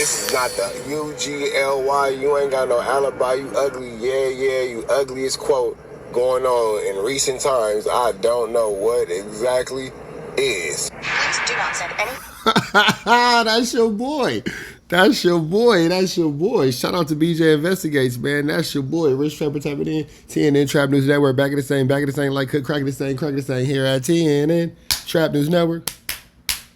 This is not the UGLY. You ain't got no alibi. You ugly. Yeah, you ugliest quote going on in recent times. I don't know what exactly is. Please do not send any. That's your boy. That's your boy. That's your boy. Shout out to BJ Investigates, man. That's your boy. Rich Trapper tapping in. TNN Trap News Network. Back of the same. Like cook, crack the same here at TNN Trap News Network.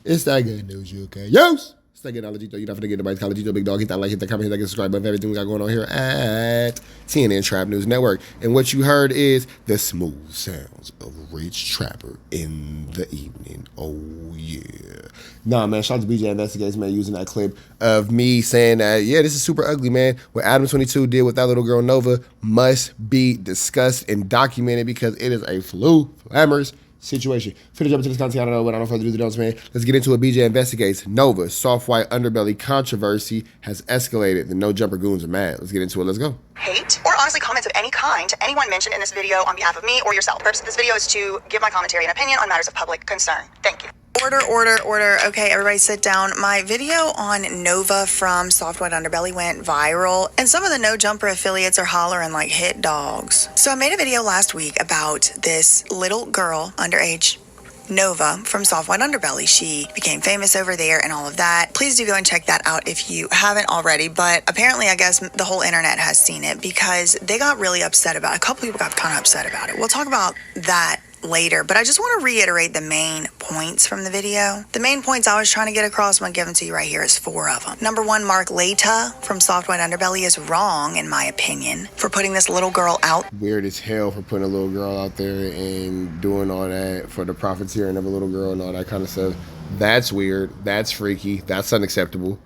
It's that good news, you okay? Yes! It's that good knowledge, though. You're not forget about college, big dog. Hit that like, hit that comment, hit that subscribe button. Everything we got going on here at TNN Trap News Network. And what you heard is the smooth sounds of Rich Trapper in the evening. Oh, yeah. Nah, man, shout out to BJ Investigates, man, using that clip of me saying that, yeah, this is super ugly, man. What Adam22 did with that little girl, Nova, must be discussed and documented because it is a flamorous situation. Finish up into this content. I don't know what I don't further ado, man. Let's get into it. BJ Investigates. Nova, soft white underbelly controversy has escalated. The no jumper goons are mad. Let's get into it. Let's go. Hate or honestly comments of any kind to anyone mentioned in this video on behalf of me or yourself. The purpose of this video is to give my commentary and opinion on matters of public concern. Thank you. Order. Okay, everybody sit down. My video on Nova from Soft White Underbelly went viral, and some of the No Jumper affiliates are hollering like hit dogs. So I made a video last week about this little girl, underage, Nova from Soft White Underbelly. She became famous over there and all of that. Please do go and check that out if you haven't already. But apparently, I guess the whole internet has seen it because they got really upset about it. A couple people got kind of upset about it. We'll talk about that later, but I just want to reiterate the main points from the video. The main points I was trying to get across, I'm going to give them to you right here, is 4 of them. Number 1, Mark Leta from Soft White Underbelly is wrong, in my opinion, for putting this little girl out. Weird as hell for putting a little girl out there and doing all that for the profiteering of a little girl and all that kind of stuff. That's weird. That's freaky. That's unacceptable.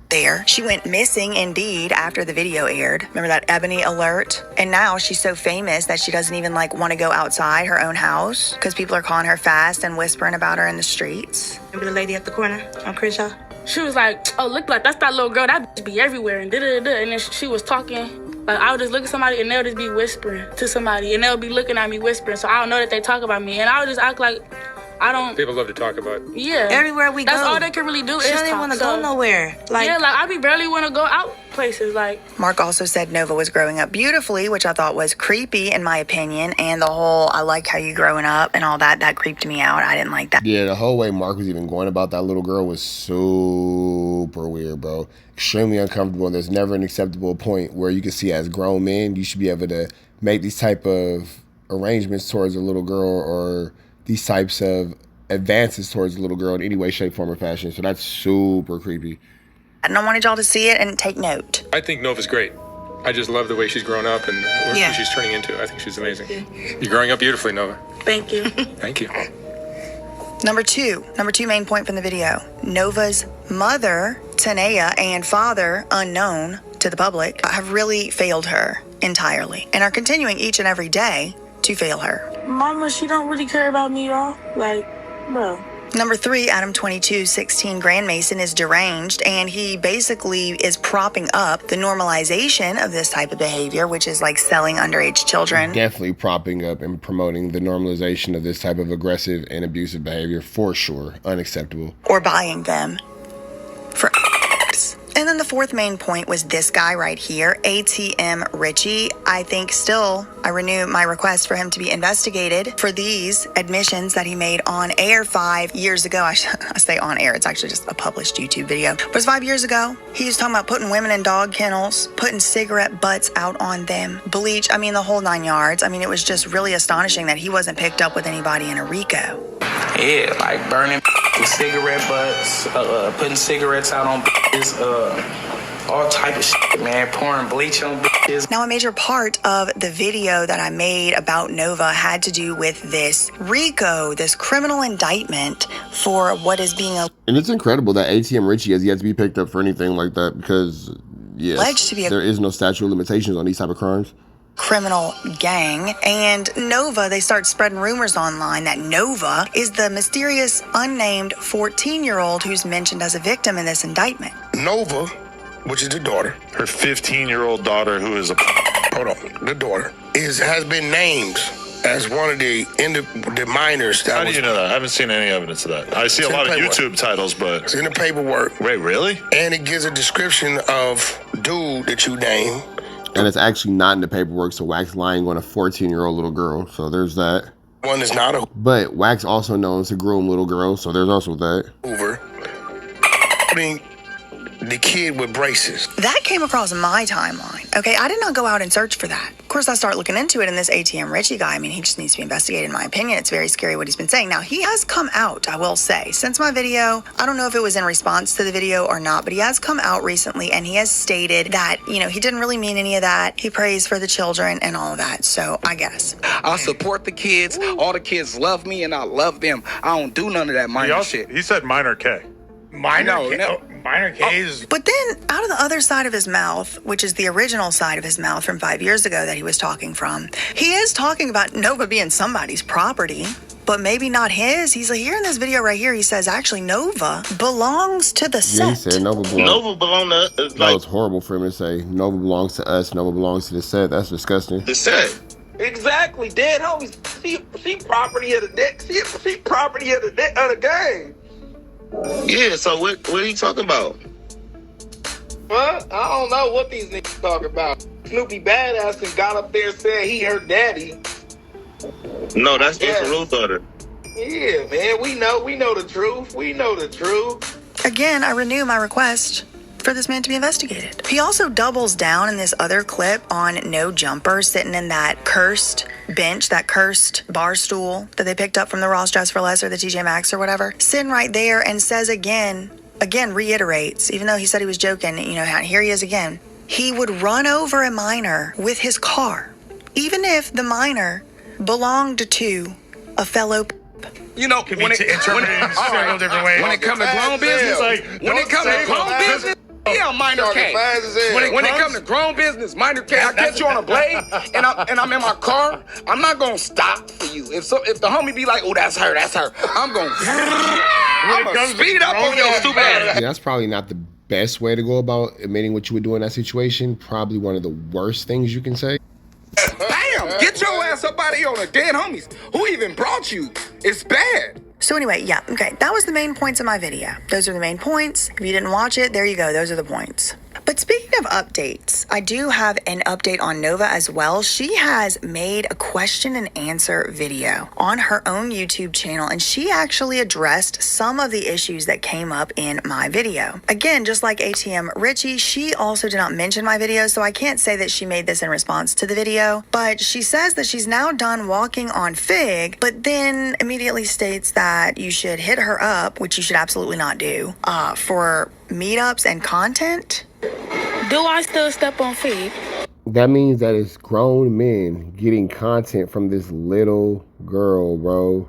There. She went missing indeed after the video aired. Remember that Ebony alert? And now she's so famous that she doesn't even want to go outside her own house because people are calling her fast and whispering about her in the streets. Remember the lady at the corner on Crenshaw? She was like, oh, look like that's that little girl. That bitch be everywhere and da-da-da. And then she was talking. Like, I would just look at somebody and they'll just be whispering to somebody and they'll be looking at me whispering. So I don't know that they talk about me. And I would just act like I don't. People love to talk about. Yeah. Everywhere we go. That's all they can really do is talk. She don't even want to go nowhere. I barely want to go out places. Mark also said Nova was growing up beautifully, which I thought was creepy in my opinion. And the whole, I like how you growing up and all that creeped me out. I didn't like that. Yeah, the whole way Mark was even going about that little girl was super weird, bro. Extremely uncomfortable. And there's never an acceptable point where you can see as grown men, you should be able to make these type of arrangements towards a little girl or these types of advances towards a little girl in any way, shape, form, or fashion. So that's super creepy. And I wanted y'all to see it and take note. I think Nova's great. I just love the way she's grown up and who she's turning into. I think she's amazing. You're growing up beautifully, Nova. Thank you. Thank you. Number two main point from the video. Nova's mother, Tanea, and father, unknown to the public, have really failed her entirely and are continuing each and every day to fail her. Mama, she don't really care about me, y'all. Bro. Number 3, Adam22, 16 Grand Mason, is deranged, and he basically is propping up the normalization of this type of behavior, which is like selling underage children. Definitely propping up and promoting the normalization of this type of aggressive and abusive behavior, for sure. Unacceptable. Or buying them for. And then the 4th main point was this guy right here, ATM Richie. I think still, I renew my request for him to be investigated for these admissions that he made on air 5 years ago. I say on air, it's actually just a published YouTube video. But it's 5 years ago. He was talking about putting women in dog kennels, putting cigarette butts out on them, bleach, the whole 9 yards. It was just really astonishing that he wasn't picked up with anybody in a RICO. Yeah, like burning cigarette butts, putting cigarettes out on bitches, all type of shit, man, pouring bleach on bitches. Now, a major part of the video that I made about Nova had to do with this RICO, this criminal indictment for what is being And it's incredible that ATM Richie has yet to be picked up for anything like that because, yes, alleged to be there is no statute of limitations on these type of crimes. Criminal gang. And Nova, they start spreading rumors online that Nova is the mysterious unnamed 14-year-old who's mentioned as a victim in this indictment. Nova, which is the daughter, her 15-year-old daughter, who is a the daughter has been named as one of the minors. How do you know that? I haven't seen any evidence of that. I see a lot of YouTube titles, but... It's in the paperwork. Wait, really? And it gives a description of dude that you name. And it's actually not in the paperwork, so Wax lying on a 14-year-old little girl, so there's that. One is not a... But Wax also knows to groom little girls, so there's also that. Hoover. I mean... the kid with braces. That came across my timeline. Okay, I did not go out and search for that. Of course, I start looking into it, and this ATM Richie guy, I mean, he just needs to be investigated, in my opinion. It's very scary what he's been saying. Now, he has come out, I will say, since my video. I don't know if it was in response to the video or not, but he has come out recently, and he has stated that, you know, he didn't really mean any of that. He prays for the children and all of that, so I guess. I support the kids. All the kids love me, and I love them. I don't do none of that minor shit. He said minor K. Minor K? Minor K is... But then, out of the other side of his mouth, which is the original side of his mouth from 5 years ago that he was talking from, he is talking about Nova being somebody's property, but maybe not his. He's like, here in this video right here, he says, actually, Nova belongs to the set. Yeah, he said Nova belongs. Nova belongs to... That was horrible for him to say. Nova belongs to us. Nova belongs to the set. That's disgusting. The set. Exactly, dead homies. She property of the deck. She property of the game. Yeah, so what are you talking about? What? I don't know what these niggas talking about. Snoopy badass and got up there and said he her daddy. No, that's just a Ruth order. Yeah, man, we know the truth. We know the truth. Again, I renew my request for this man to be investigated. He also doubles down in this other clip on No Jumper sitting in that cursed bench, that cursed bar stool that they picked up from the Ross Dress for Less or the TJ Maxx or whatever, sitting right there and says again, reiterates, even though he said he was joking, you know, here he is again. He would run over a minor with his car, even if the minor belonged to a fellow. You know, when it comes to grown business, yeah, minor K. When it comes to grown business, minor K, I catch you on a blade and I'm in my car, I'm not gonna stop for you. If the homie be like, oh, that's her, I'm gonna speed up on your stupid ass. Yeah, that's probably not the best way to go about admitting what you would do in that situation. Probably one of the worst things you can say. Damn, get your ass up out of here on the dead homies. Who even brought you? It's bad. So anyway, yeah, okay, that was the main points of my video. Those are the main points. If you didn't watch it, there you go. Those are the points. But speaking of updates, I do have an update on Nova as well. She has made a question and answer video on her own YouTube channel, and she actually addressed some of the issues that came up in my video. Again, just like ATM Richie, she also did not mention my video, so I can't say that she made this in response to the video, but she says that she's now done walking on Fig, but then immediately states that you should hit her up, which you should absolutely not do, for meetups and content. Do I still step on Fig? That means that it's grown men getting content from this little girl, bro.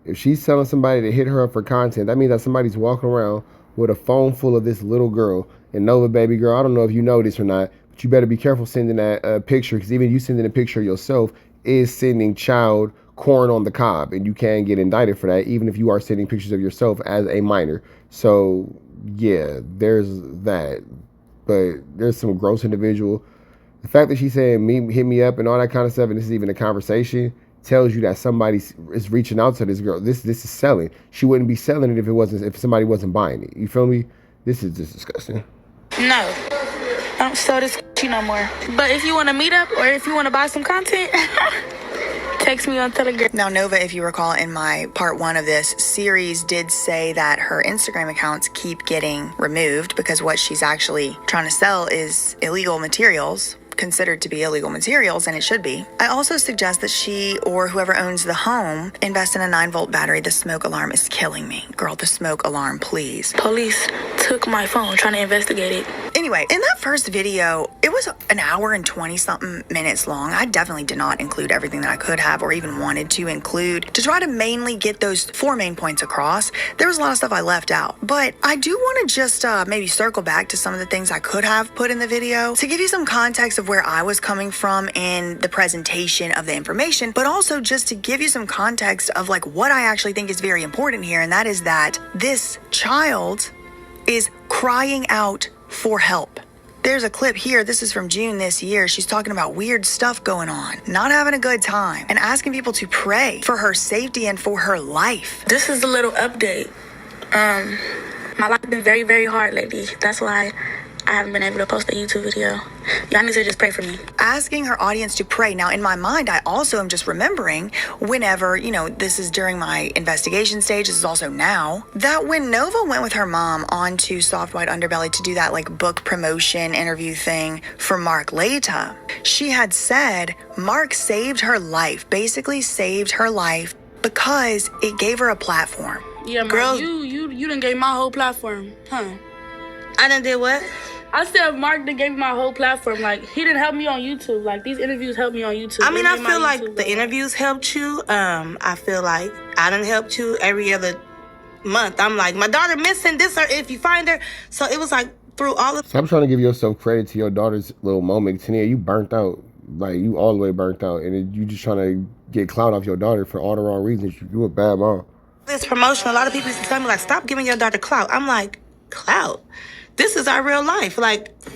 If she's telling somebody to hit her up for content, that means that somebody's walking around with a phone full of this little girl. And Nova, baby girl, I don't know if you know this or not, but you better be careful sending that picture, because even you sending a picture of yourself is sending child corn on the cob, and you can get indicted for that, even if you are sending pictures of yourself as a minor. So, yeah, there's that. But there's some gross individual. The fact that she's saying hit me up and all that kind of stuff, and this is even a conversation, tells you that somebody is reaching out to this girl. This is selling. She wouldn't be selling it if somebody wasn't buying it. You feel me? This is just disgusting. No, I don't sell this no more. But if you want to meet up or if you want to buy some content, text me on Telegram. Now, Nova, if you recall, in my part 1 of this series, did say that her Instagram accounts keep getting removed because what she's actually trying to sell is illegal materials, considered to be illegal materials, and it should be. I also suggest that she or whoever owns the home invest in a 9-volt battery. The smoke alarm is killing me. Girl, the smoke alarm, please. Police took my phone trying to investigate it. Anyway, in that first video, it was an hour and 20-something minutes long. I definitely did not include everything that I could have or even wanted to include to try to mainly get those 4 main points across. There was a lot of stuff I left out, but I do want to just maybe circle back to some of the things I could have put in the video to give you some context of where I was coming from in the presentation of the information, but also just to give you some context of like what I actually think is very important here, and that is that this child is crying out for help. There's a clip here. This is from June this year. She's talking about weird stuff going on, not having a good time, and asking people to pray for her safety and for her life. This is a little update. My life has been very, very hard lately. That's why I haven't been able to post a YouTube video. Y'all need to just pray for me. Asking her audience to pray. Now, in my mind, I also am just remembering whenever, this is during my investigation stage, this is also now, that when Nova went with her mom onto Soft White Underbelly to do that book promotion interview thing for Mark Laita, she had said Mark saved her life, basically saved her life because it gave her a platform. Yeah, girl, you done gave my whole platform, huh? I done did what? I said Mark done gave me my whole platform. He didn't help me on YouTube. These interviews helped me on YouTube. I mean, I feel like YouTube, the interviews helped you. I feel like I done helped you every other month. I'm like, my daughter missing this, or if you find her. So it was through all of. Stop trying to give yourself credit to your daughter's little moment. Tania, you burnt out. You all the way burnt out. And you just trying to get clout off your daughter for all the wrong reasons. You a bad mom. This promotion, a lot of people used to tell me, stop giving your daughter clout. I'm like, clout? This is our real life.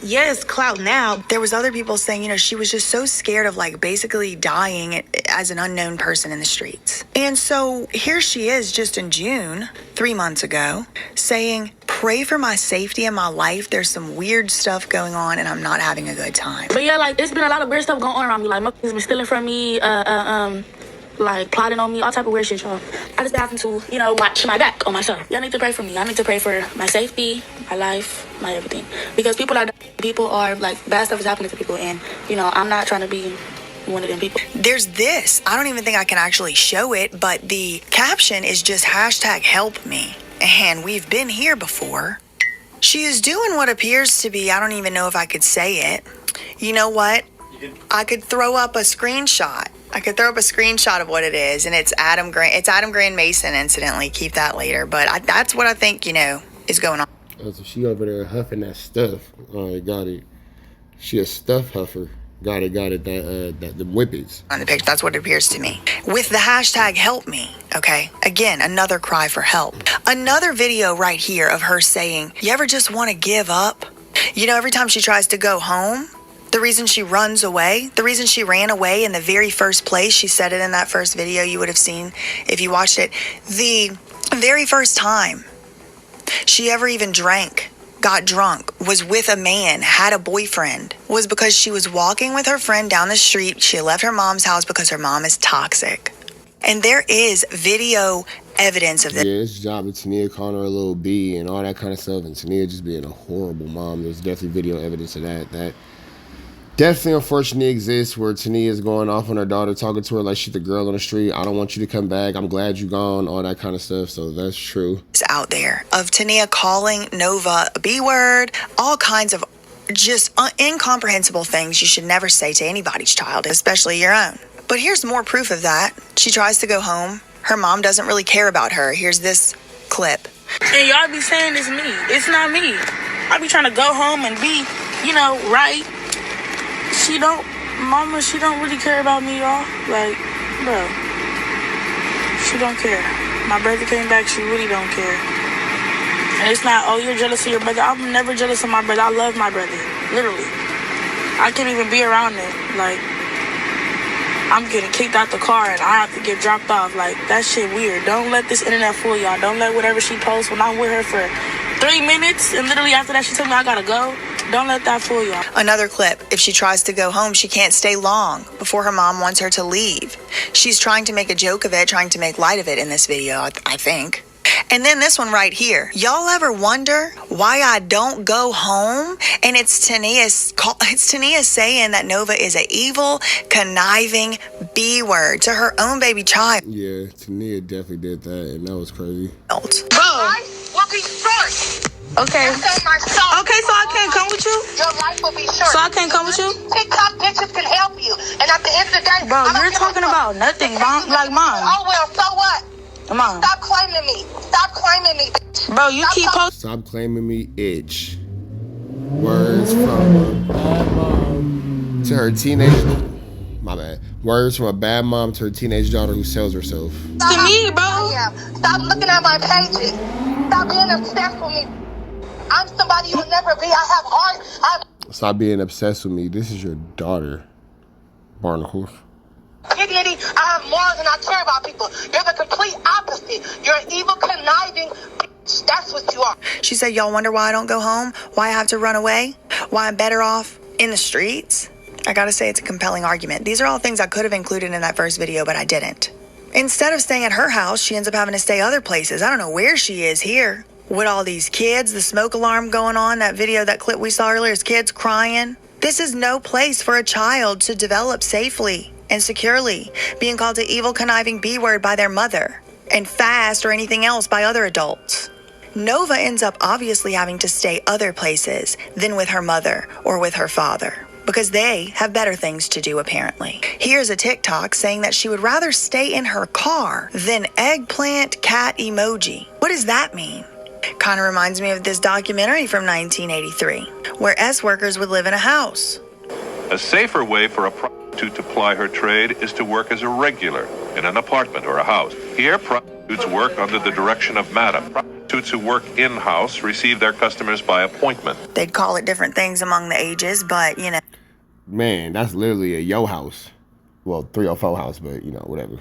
Yes, clout now. There was other people saying, she was just so scared of basically dying as an unknown person in the streets. And so here she is just in June, 3 months ago, saying, pray for my safety and my life. There's some weird stuff going on and I'm not having a good time. But yeah, it's been a lot of weird stuff going on around me. My kids been stealing from me, plotting on me, all type of weird shit, y'all. I just having to, watch my back on myself. Y'all need to pray for me. I need to pray for my safety, my life, my everything. Because people are bad stuff is happening to people, and, I'm not trying to be one of them people. There's this. I don't even think I can actually show it, but the caption is just #help me. And we've been here before. She is doing what appears to be, I don't even know if I could say it. You know what? I could throw up a screenshot. Of what it is, and it's Adam Grand Mason, incidentally. Keep that later. But that's what I think, is going on. Oh, so she over there huffing that stuff. All right, got it. She a stuff huffer. Got it. The whippets. On the picture, that's what it appears to me. With the #help me, okay? Again, another cry for help. Another video right here of her saying, you ever just want to give up? Every time she tries to go home, the reason she runs away, the reason she ran away in the very first place, she said it in that first video you would have seen if you watched it. The very first time she ever even got drunk, was with a man, had a boyfriend, was because she was walking with her friend down the street. She left her mom's house because her mom is toxic. And there is video evidence of this. Yeah, it's job of Tania calling her a little B and all that kind of stuff, and Tania just being a horrible mom. There's definitely video evidence of that. That definitely unfortunately exists, where Tania is going off on her daughter, talking to her like she's the girl on the street. I don't want you to come back. I'm glad you gone. All that kind of stuff. So that's true. It's out there of Tania calling Nova a B word, all kinds of just incomprehensible things you should never say to anybody's child, especially your own. But here's more proof of that. She tries to go home. Her mom doesn't really care about her. Here's this clip. And y'all be saying it's me. It's not me. I be trying to go home and be, right. She don't really care about me, y'all. Bro. She don't care. My brother came back, she really don't care. And it's not, you're jealous of your brother. I'm never jealous of my brother. I love my brother. Literally. I can't even be around it. I'm getting kicked out the car and I have to get dropped off. That shit weird. Don't let this internet fool y'all. Don't let whatever she posts when I'm with her for 3 minutes and literally after that she told me I gotta go. Don't let that fool y'all. Another clip. If she tries to go home, she can't stay long before her mom wants her to leave. She's trying to make a joke of it, trying to make light of it in this video, I think. And then this one right here. Y'all ever wonder why I don't go home? And it's Tania saying that Nova is an evil, conniving B word to her own baby child. Yeah, Tania definitely did that, and that was crazy. Bro. Will be short. Okay. Okay, so I can't come with you? Your life will be short. So I can't come with you? TikTok bitches can help you. And at the end of the day, bro, you're talking about nothing, Mom. Mom. Oh, well, so what? Mom. Stop claiming me. Stop claiming me. Bro, you keep posting. Stop claiming me, itch. Words from a bad mom to her teenage. My bad. Words from a bad mom to her teenage daughter who sells herself. To me, bro. Stop looking at my pages. Stop being obsessed with me. I'm somebody you'll never be. I have heart. Stop being obsessed with me. This is your daughter, Barnacles. Dignity. I have morals and I care about people. You're the complete opposite. You're an evil, conniving bitch. That's what you are. She said, y'all wonder why I don't go home? Why I have to run away? Why I'm better off in the streets? I gotta say, it's a compelling argument. These are all things I could have included in that first video, but I didn't. Instead of staying at her house, she ends up having to stay other places. I don't know where she is here. With all these kids, the smoke alarm going on, that video, that clip we saw earlier, is kids crying. This is no place for a child to develop safely and securely, being called an evil, conniving B-word by their mother, and fast or anything else by other adults. Nova ends up obviously having to stay other places than with her mother or with her father, because they have better things to do, apparently. Here's a TikTok saying that she would rather stay in her car than eggplant cat emoji. What does that mean? Kind of reminds me of this documentary from 1983, where S-workers would live in a house. A safer way for a prostitute to ply her trade is to work as a regular in an apartment or a house. Here, prostitutes work under the direction of madam. Prostitutes who work in-house receive their customers by appointment. They'd call it different things among the ages, but, you know. Man, that's literally a yo house. Well, 304 house, but, you know, whatever.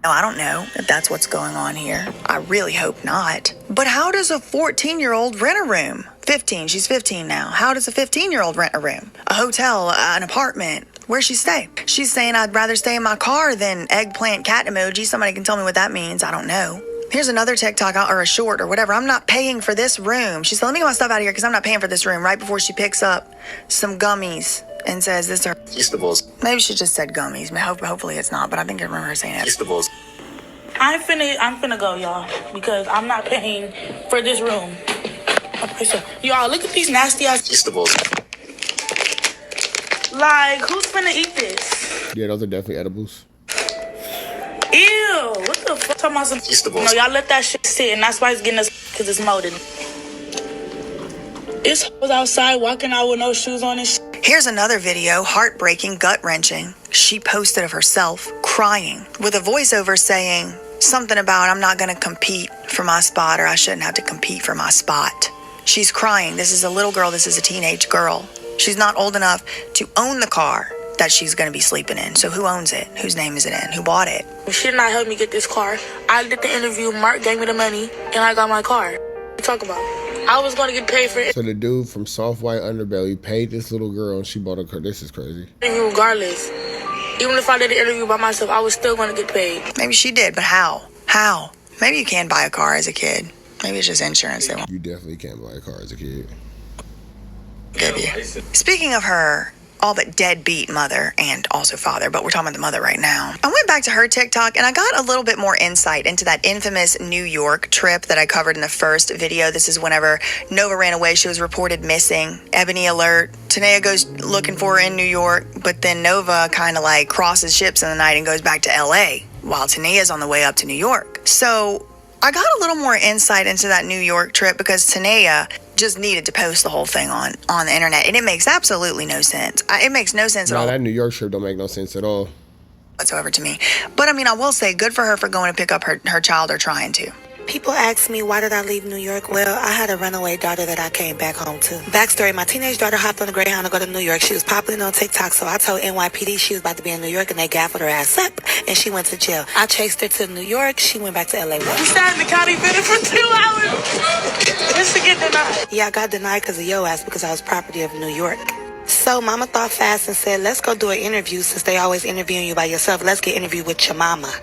No, I don't know if that's what's going on here. I really hope not. But how does a 14-year-old rent a room? 15, she's 15 now. How does a 15-year-old rent a room? A hotel, an apartment? Where's she stay? She's saying, I'd rather stay in my car than eggplant cat emoji. Somebody can tell me what that means. I don't know. Here's another TikTok or a short or whatever. I'm not paying for this room. She said, let me get my stuff out of here because I'm not paying for this room, right before she picks up some gummies and says, this are Feastables. Maybe she just said gummies. Hopefully it's not, but I think I remember her saying it. Feastables. I'm finna go, y'all, because I'm not paying for this room. Okay, so y'all, look at these nasty ass Feastables. Like, who's finna eat this? Yeah, those are definitely edibles. Ew, what the fuck? Talking about some Feastables. No, y'all let that shit sit, and that's why it's getting us, because it's molded. It's outside walking out with no shoes on and shit. Here's another video, heartbreaking, gut-wrenching. She posted of herself crying with a voiceover saying something about, I'm not going to compete for my spot, or I shouldn't have to compete for my spot. She's crying. This is a little girl. This is a teenage girl. She's not old enough to own the car that she's going to be sleeping in. So who owns it? Whose name is it in? Who bought it? She did not help me get this car. I did the interview. Mark gave me the money, and I got my car. What you talk about? I was going to get paid for it. So the dude from Soft White Underbelly paid this little girl and she bought a car. This is crazy. Regardless. Even if I did the interview by myself, I was still going to get paid. Maybe she did, but how? How? Maybe you can buy a car as a kid. Maybe it's just insurance they want. You definitely can't buy a car as a kid. Give you. Speaking of her all but deadbeat mother and also father, but we're talking about the mother right now. I went back to her TikTok and I got a little bit more insight into that infamous New York trip that I covered in the first video. This is whenever Nova ran away. She was reported missing. Ebony alert. Tanea goes looking for her in New York, but then Nova kind of like crosses ships in the night and goes back to LA while Tanea's on the way up to New York. So I got a little more insight into that New York trip because Tanea just needed to post the whole thing on the internet, and it makes absolutely no sense. It makes no sense at all. That New York trip don't make no sense at all whatsoever to me. But I mean, I will say good for her for going to pick up her child, or trying to. People ask me, why did I leave New York? Well, I had a runaway daughter that I came back home to. Backstory, my teenage daughter hopped on a Greyhound to go to New York. She was popping on TikTok, so I told NYPD she was about to be in New York, and they gaffled her ass up, and she went to jail. I chased her to New York. She went back to LA. We sat in the county building for 2 hours just to get denied. Yeah, I got denied because of your ass, because I was property of New York. So mama thought fast and said, let's go do an interview since they always interviewing you by yourself. Let's get interviewed with your mama.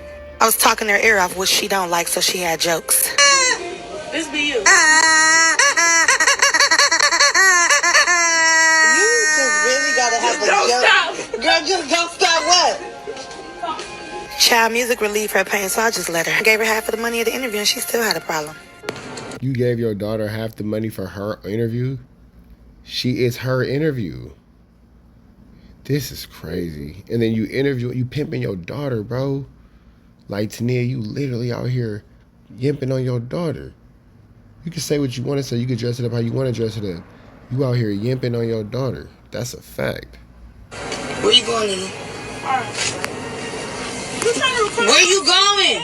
I was talking her ear off, which she don't like, so she had jokes. This be you. You just really gotta have a joke. Stop. Girl, just don't stop what? Child music relieved her pain, so I just let her. I gave her half of the money of the interview, and she still had a problem. You gave your daughter half the money for her interview? She is her interview. This is crazy. And then you pimping your daughter, bro. Like, Tanea, you literally out here yimping on your daughter. You can say what you want to say. You can dress it up how you want to dress it up. You out here yimping on your daughter. That's a fact. Where you going, Nene? Where you going?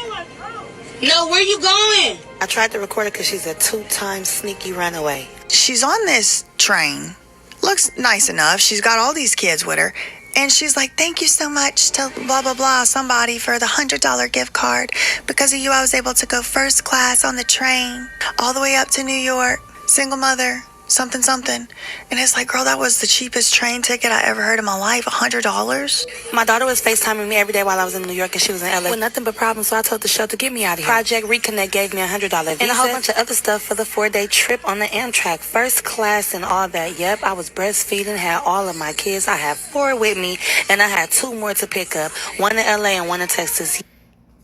No, where you going? I tried to record her because she's a 2-time sneaky runaway. She's on this train. Looks nice enough. She's got all these kids with her. And she's like, thank you so much to blah, blah, blah, somebody for the $100 gift card. Because of you, I was able to go first class on the train all the way up to New York. Single mother, something, something. And it's like, girl, that was the cheapest train ticket I ever heard in my life, $100. My daughter was FaceTiming me every day while I was in New York and she was in LA with nothing but problems, so I told the show to get me out of here. Project Reconnect gave me $100 visa and a whole bunch of other stuff for the 4-day trip on the Amtrak, first class and all that. Yep, I was breastfeeding, had all of my kids. I had 4 with me and I had 2 more to pick up, one in LA and one in Texas.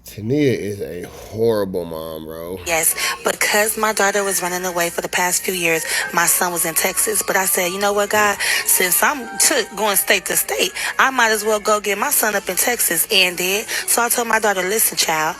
Tania is a horrible mom, bro. Yes, because my daughter was running away for the past few years, my son was in Texas. But I said, you know what, God, since I'm going state to state, I might as well go get my son up in Texas, and did. So I told my daughter, listen, child,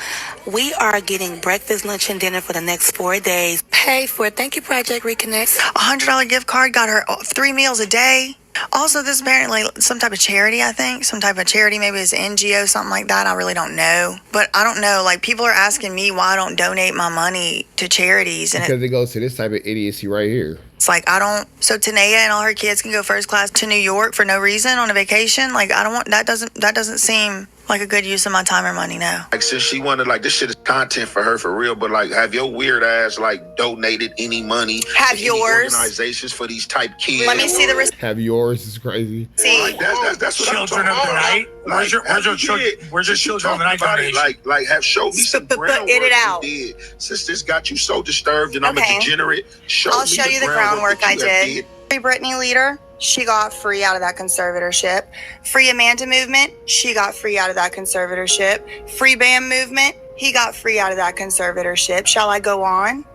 we are getting breakfast, lunch, and dinner for the next 4 days. Pay for it. Thank you, Project Reconnect. $100 gift card got her 3 meals a day. Also, this is apparently some type of charity, I think. Some type of charity, maybe it's NGO, something like that. I really don't know. But I don't know. Like, people are asking me why I don't donate my money to charities. And because it goes to this type of idiocy right here. It's like, I don't. So Tania and all her kids can go first class to New York for no reason on a vacation. Like, I don't want, that doesn't seem like a good use of my time or money now. Like, since she wanted, like, this shit is content for her for real, but, like, have your weird ass, like, donated any money? Have yours? Organizations for these type kids. Let me see the receipt. Have yours is crazy. See, like, that's what Children of the night. Where's your children of the night donation? Like, have showed me some groundwork it out. you did. Since this got you so disturbed and I'm a degenerate, I'll show you the groundwork I did. Free Britney leader, she got free out of that conservatorship. Free Amanda movement, she got free out of that conservatorship. Free Bam movement, he got free out of that conservatorship. Shall I go on?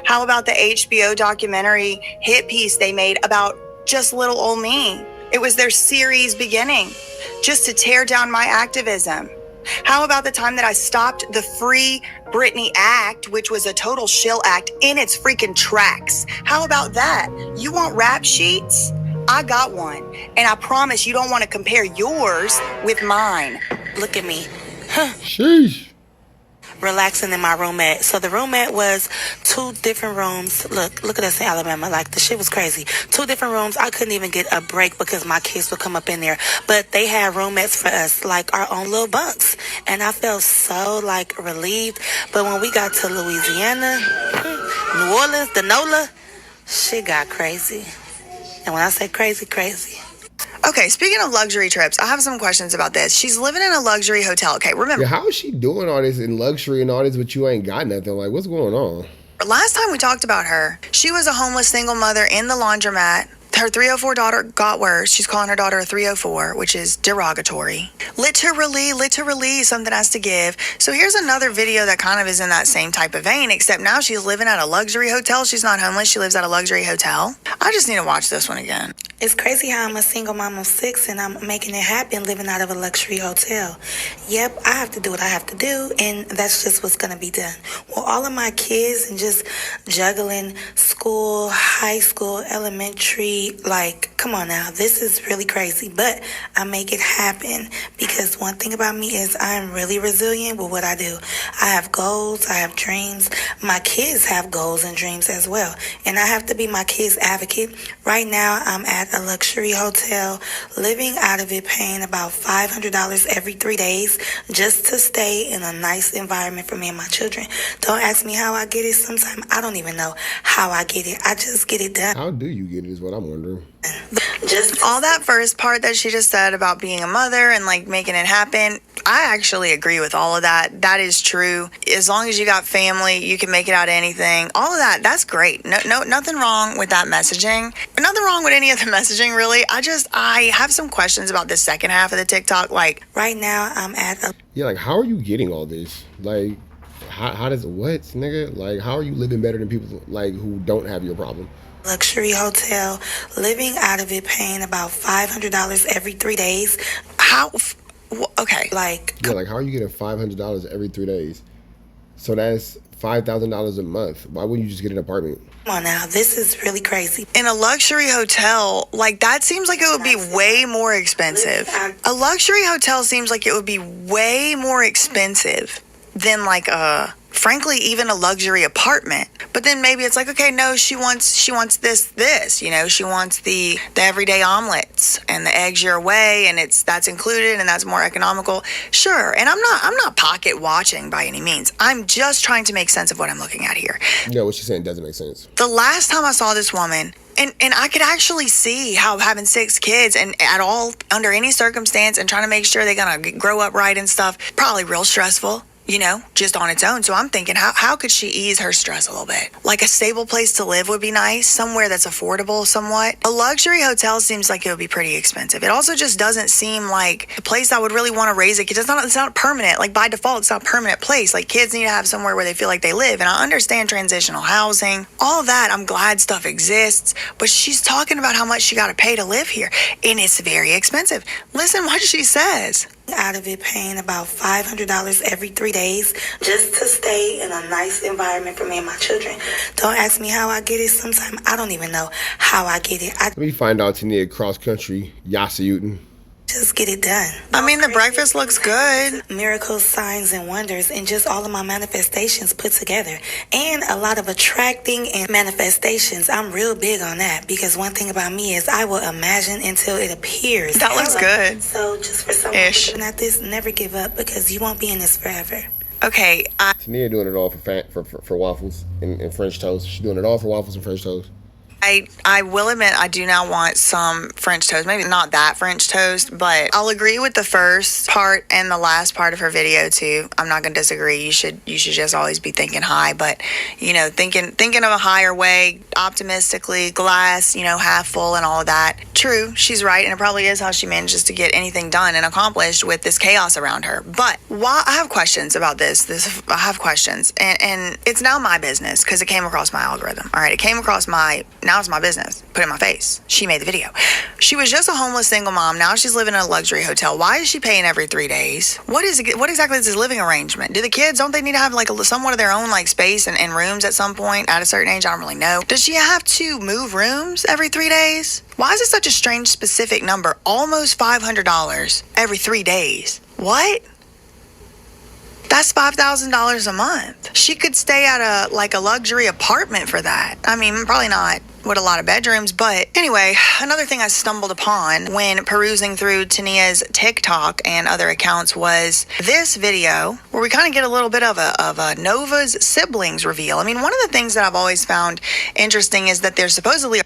How about the HBO documentary hit piece they made about just little old me? It was their series beginning, just to tear down my activism. How about the time that I stopped the Free Britney Act, which was a total shill act, in its freaking tracks? How about that? You want rap sheets? I got one. And I promise you don't want to compare yours with mine. Look at me. Sheesh. Relaxing in my roomette. So the roomette was 2 different rooms. Look at us in Alabama. Like, the shit was crazy. 2 different rooms. I couldn't even get a break because my kids would come up in there. But they had roommates for us, like our own little bunks. And I felt so, like, relieved. But when we got to Louisiana, New Orleans, the NOLA, shit got crazy. And when I say crazy, crazy. Okay, speaking of luxury trips, I have some questions about this. She's living in a luxury hotel. Okay, remember. Yeah, how is she doing all this in luxury and all this, but you ain't got nothing? Like, what's going on? Last time we talked about her, she was a homeless single mother in the laundromat. Her 304 daughter got worse. She's calling her daughter a 304, which is derogatory. Literally, something has to give. So here's another video that kind of is in that same type of vein, except now she's living at a luxury hotel. She's not homeless. She lives at a luxury hotel. I just need to watch this one again. It's crazy how I'm a single mom of 6 and I'm making it happen living out of a luxury hotel. Yep, I have to do what I have to do, and that's just what's going to be done. Well, all of my kids and just juggling school, high school, elementary, like, come on now, this is really crazy, but I make it happen because one thing about me is I'm really resilient with what I do. I have goals, I have dreams. My kids have goals and dreams as well, and I have to be my kids' advocate. Right now, I'm at a luxury hotel, living out of it, paying about $500 every 3 days just to stay in a nice environment for me and my children. Don't ask me how I get it. Sometimes I don't even know how I get it. I just get it done. How do you get it is what I'm wondering. Just all that first part that she just said about being a mother and like making it happen, I actually agree with all of that. That is true. As long as you got family, you can make it out of anything. All of that, that's great. No, nothing wrong with that messaging. Nothing wrong with any of the messaging, really. I have some questions about the second half of the TikTok. Like, right now, I'm at a... Yeah, like, how are you getting all this? Like, how does what, nigga? Like, how are you living better than people, like, who don't have your problem? Luxury hotel, living out of it, paying about $500 every 3 days. How? Okay. Like, yeah, like, how are you getting $500 every 3 days? So that's $5,000 a month. Why wouldn't you just get an apartment? Come on now, this is really crazy. In a luxury hotel, like, that seems like it would be way more expensive. A luxury hotel seems like it would be way more expensive than like a frankly, even a luxury apartment. But then maybe it's like, okay, no, she wants this, you know, she wants the everyday omelets and the eggs your way, and that's included and that's more economical. Sure. And I'm not pocket watching by any means. I'm just trying to make sense of what I'm looking at here. Yeah, what she's saying doesn't make sense. The last time I saw this woman, and I could actually see how having 6 kids and at all under any circumstance and trying to make sure they're gonna grow up right and stuff, probably real stressful, you know, just on its own. So I'm thinking, how could she ease her stress a little bit? Like a stable place to live would be nice, somewhere that's affordable somewhat. A luxury hotel seems like it would be pretty expensive. It also just doesn't seem like a place I would really want to raise a kid. It's not permanent. Like by default, it's not a permanent place. Like kids need to have somewhere where they feel like they live. And I understand transitional housing, all that. I'm glad stuff exists. But she's talking about how much she got to pay to live here. And it's very expensive. Listen what she says. Out of it paying about $500 every 3 days just to stay in a nice environment for me and my children. Don't ask me how I get it. Sometimes I don't even know how I get it. Let me find out Tania cross country Yasayutin. Just get it done. I mean, the breakfast looks good. Miracles, signs, and wonders, and just all of my manifestations put together. And a lot of attracting and manifestations. I'm real big on that because one thing about me is I will imagine until it appears. That looks good. So just for someone looking at this, never give up because you won't be in this forever. Okay. Tania doing it all for waffles and French toast. She's doing it all for waffles and French toast. I will admit I do not want some French toast. Maybe not that French toast, but I'll agree with the first part and the last part of her video too. I'm not gonna disagree. You should just always be thinking high, but you know, thinking of a higher way, optimistically, glass, you know, half full and all of that. True, she's right, and it probably is how she manages to get anything done and accomplished with this chaos around her. But why I have questions about this. I have questions, and it's now my business because it came across my algorithm. All right, it came across now it's my business. Put it in my face. She made the video. She was just a homeless single mom. Now she's living in a luxury hotel. Why is she paying every 3 days? What exactly is this living arrangement? Do the kids, don't they need to have like somewhat of their own like space and rooms at some point at a certain age? I don't really know. Does she have to move rooms every 3 days? Why is it such a strange specific number? Almost $500 every 3 days. What? That's $5,000 a month. She could stay at a luxury apartment for that. I mean, probably not with a lot of bedrooms, but anyway, another thing I stumbled upon when perusing through Tania's TikTok and other accounts was this video where we kind of get a little bit of a Nova's siblings reveal. I mean, one of the things that I've always found interesting is that there's supposedly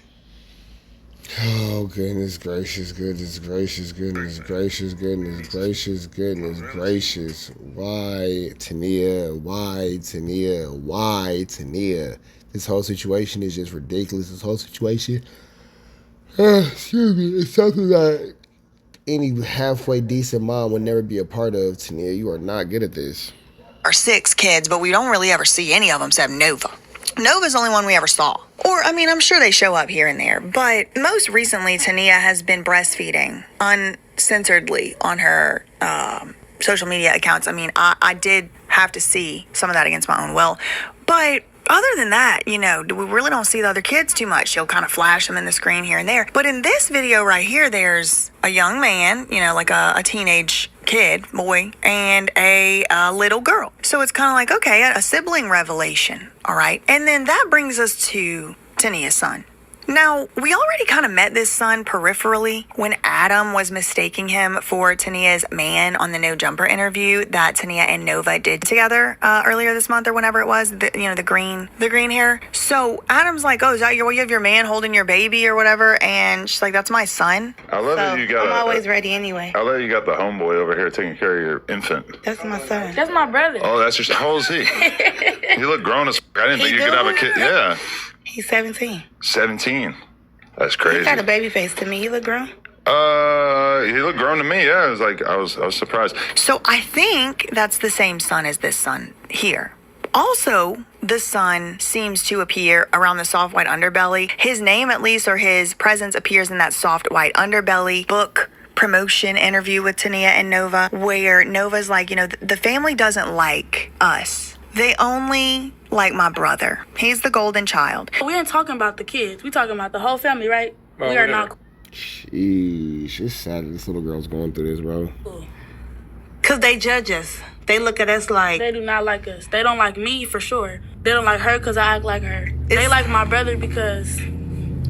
Oh, goodness gracious, goodness gracious, goodness gracious, goodness gracious, goodness gracious. Why, Tania? Why, Tania? Why, Tania? This whole situation is just ridiculous. This whole situation, excuse me, it's something that any halfway decent mom would never be a part of. Tania, you are not good at this. Are 6 kids, but we don't really ever see any of them except Nova. Nova's the only one we ever saw. Or, I mean, I'm sure they show up here and there. But most recently, Tania has been breastfeeding uncensoredly on her social media accounts. I mean, I did have to see some of that against my own will. But other than that, you know, we really don't see the other kids too much. She'll kind of flash them in the screen here and there. But in this video right here, there's a young man, you know, like a teenage kid, boy, and a little girl. So it's kind of like, okay, a sibling revelation, all right? And then that brings us to Tania's son. Now, we already kind of met this son peripherally when Adam was mistaking him for Tania's man on the No Jumper interview that Tania and Nova did together earlier this month or whenever it was, the green hair. So Adam's like, oh, is that you have your man holding your baby or whatever? And she's like, that's my son. I love that you got I'm always ready anyway. I love you got the homeboy over here taking care of your infant. That's my son. That's my brother. Oh, that's your, how old is he? You look grown as I didn't think you could have a kid. Yeah. He's 17. 17. That's crazy. He got a baby face to me. You look grown. He looked grown to me. Yeah, I was surprised. So I think that's the same son as this son here. Also, the son seems to appear around the soft white underbelly. His name, at least, or his presence appears in that soft white underbelly book promotion interview with Tania and Nova, where Nova's like, you know, the family doesn't like us. They only like my brother. He's the golden child. We ain't talking about the kids. We talking about the whole family, right? Well, we are not. Sheesh, it's sad that this little girl's going through this, bro. Because they judge us. They look at us like... They do not like us. They don't like me, for sure. They don't like her because I act like her. They like my brother because...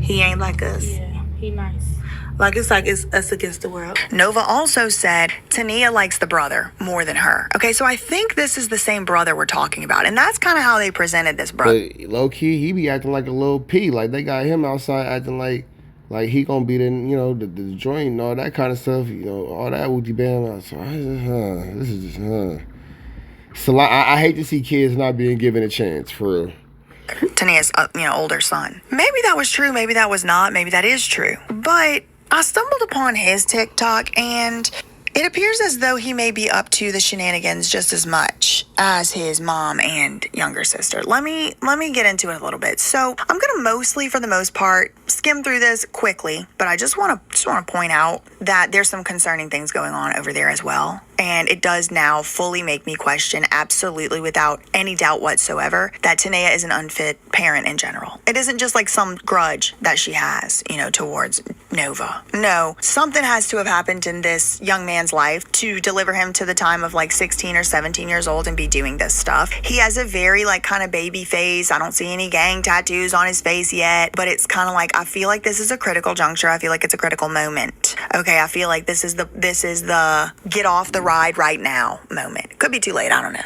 he ain't like us. Yeah, he nice. Like, it's us against the world. Nova also said Tania likes the brother more than her. Okay, so I think this is the same brother we're talking about. And that's kind of how they presented this brother. But low-key, he be acting like a little P. Like, they got him outside acting like he gonna be the joint and all that kind of stuff. All that would you bam. So this is just It's a lot. I hate to see kids not being given a chance, for real. Tania's older son. Maybe that was true, maybe that was not, maybe that is true. But I stumbled upon his TikTok and it appears as though he may be up to the shenanigans just as much as his mom and younger sister. Let me get into it a little bit. So I'm gonna mostly, for the most part, skim through this quickly, but I just want to point out that there's some concerning things going on over there as well. And it does now fully make me question, absolutely without any doubt whatsoever, that Tania is an unfit parent in general. It isn't just like some grudge that she has, towards Nova. No, something has to have happened in this young man's life to deliver him to the time of like 16 or 17 years old and be doing this stuff. He has a very kind of baby face. I don't see any gang tattoos on his face yet, but it's kind of like, I feel like this is a critical juncture. I feel like it's a critical moment. Okay, I feel like this is the get off the ride right now moment. Could be too late. I don't know.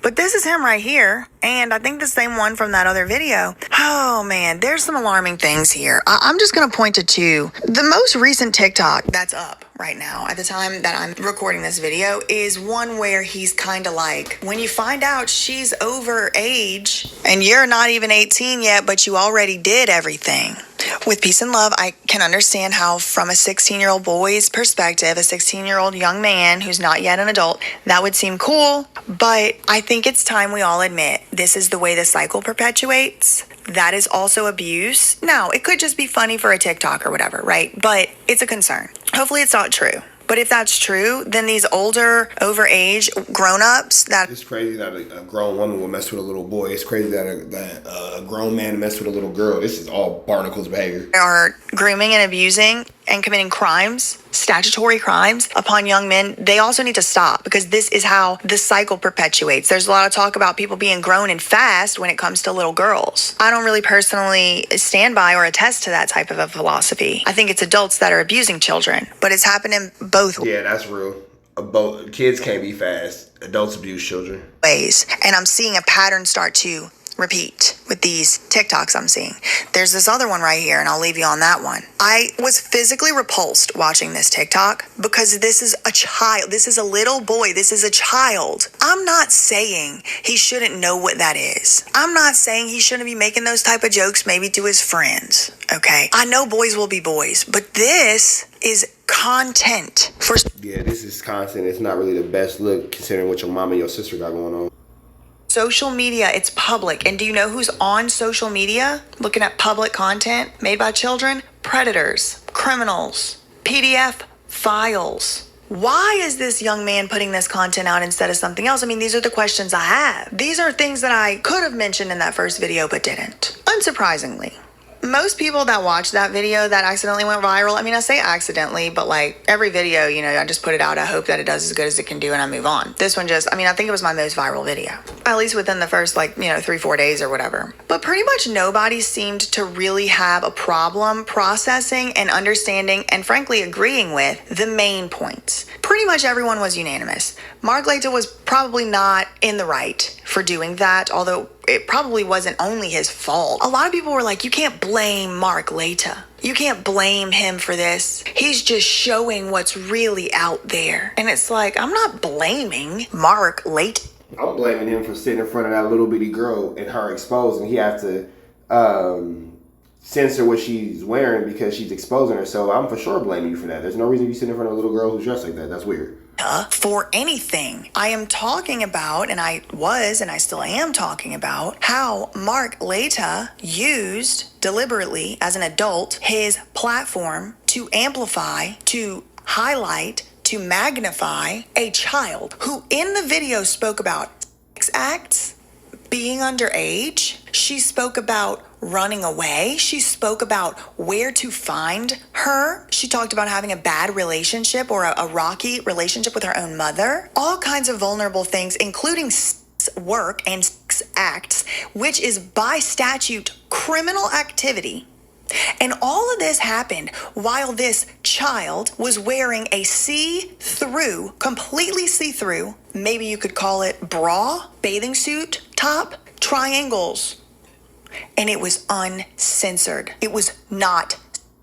But this is him right here. And I think the same one from that other video. Oh man, there's some alarming things here. I'm just going to point to two. The most recent TikTok that's up right now at the time that I'm recording this video is one where he's kind of like, when you find out she's over age and you're not even 18 yet, but you already did everything. With peace and love, I can understand how from a 16-year-old boy's perspective, a 16-year-old young man who's not yet an adult, that would seem cool. But I think it's time we all admit this is the way the cycle perpetuates. That is also abuse. Now, it could just be funny for a TikTok or whatever, right? But it's a concern. Hopefully it's not true. But if that's true, then these older, overage grown-ups that... It's crazy that a grown woman will mess with a little boy. It's crazy that a grown man mess with a little girl. This is all barnacles behavior. ...are grooming and abusing and committing crimes, statutory crimes, upon young men, they also need to stop, because this is how the cycle perpetuates. There's a lot of talk about people being grown and fast when it comes to little girls. I don't really personally stand by or attest to that type of a philosophy. I think it's adults that are abusing children, but it's happening both Yeah, that's real. Both kids can't be fast. Adults abuse children. ways. And I'm seeing a pattern start to repeat with these TikToks I'm seeing. There's this other one right here, and I'll leave you on that one. I was physically repulsed watching this TikTok because this is a child. This is a little boy. This is a child. I'm not saying he shouldn't know what that is. I'm not saying he shouldn't be making those type of jokes maybe to his friends. Okay? I know boys will be boys, but this is content for... Yeah, this is content. It's not really the best look considering what your mom and your sister got going on. Social media, it's public. And do you know who's on social media looking at public content made by children? Predators, criminals, PDF files. Why is this young man putting this content out instead of something else? I mean, these are the questions I have. These are things that I could have mentioned in that first video but didn't. Unsurprisingly. Most people that watch that video that accidentally went viral, I mean, I say accidentally, but like every video, I just put it out. I hope that it does as good as it can do and I move on. This one just, I think it was my most viral video, at least within the first 3-4 days or whatever. But pretty much nobody seemed to really have a problem processing and understanding and frankly agreeing with the main points. Pretty much everyone was unanimous. Mark Laita was probably not in the right for doing that, although it probably wasn't only his fault. A lot of people were like, you can't blame Mark Laita. You can't blame him for this. He's just showing what's really out there. And it's like, I'm not blaming Mark Laita. I'm blaming him for sitting in front of that little bitty girl and her exposed, and he have to censor what she's wearing because she's exposing her. So I'm for sure blaming you for that. There's no reason you sit in front of a little girl who's dressed like that. That's weird. For anything. I am talking about, and I still am talking about, how Mark Laita used deliberately as an adult his platform to amplify, to highlight, to magnify a child who in the video spoke about sex acts, being underage. She spoke about running away. She spoke about where to find her. She talked about having a bad relationship or a rocky relationship with her own mother. All kinds of vulnerable things, including work and sex acts, which is by statute criminal activity. And all of this happened while this child was wearing a see-through, completely see-through, maybe you could call it bra, bathing suit, top, triangles. And it was uncensored. It was not.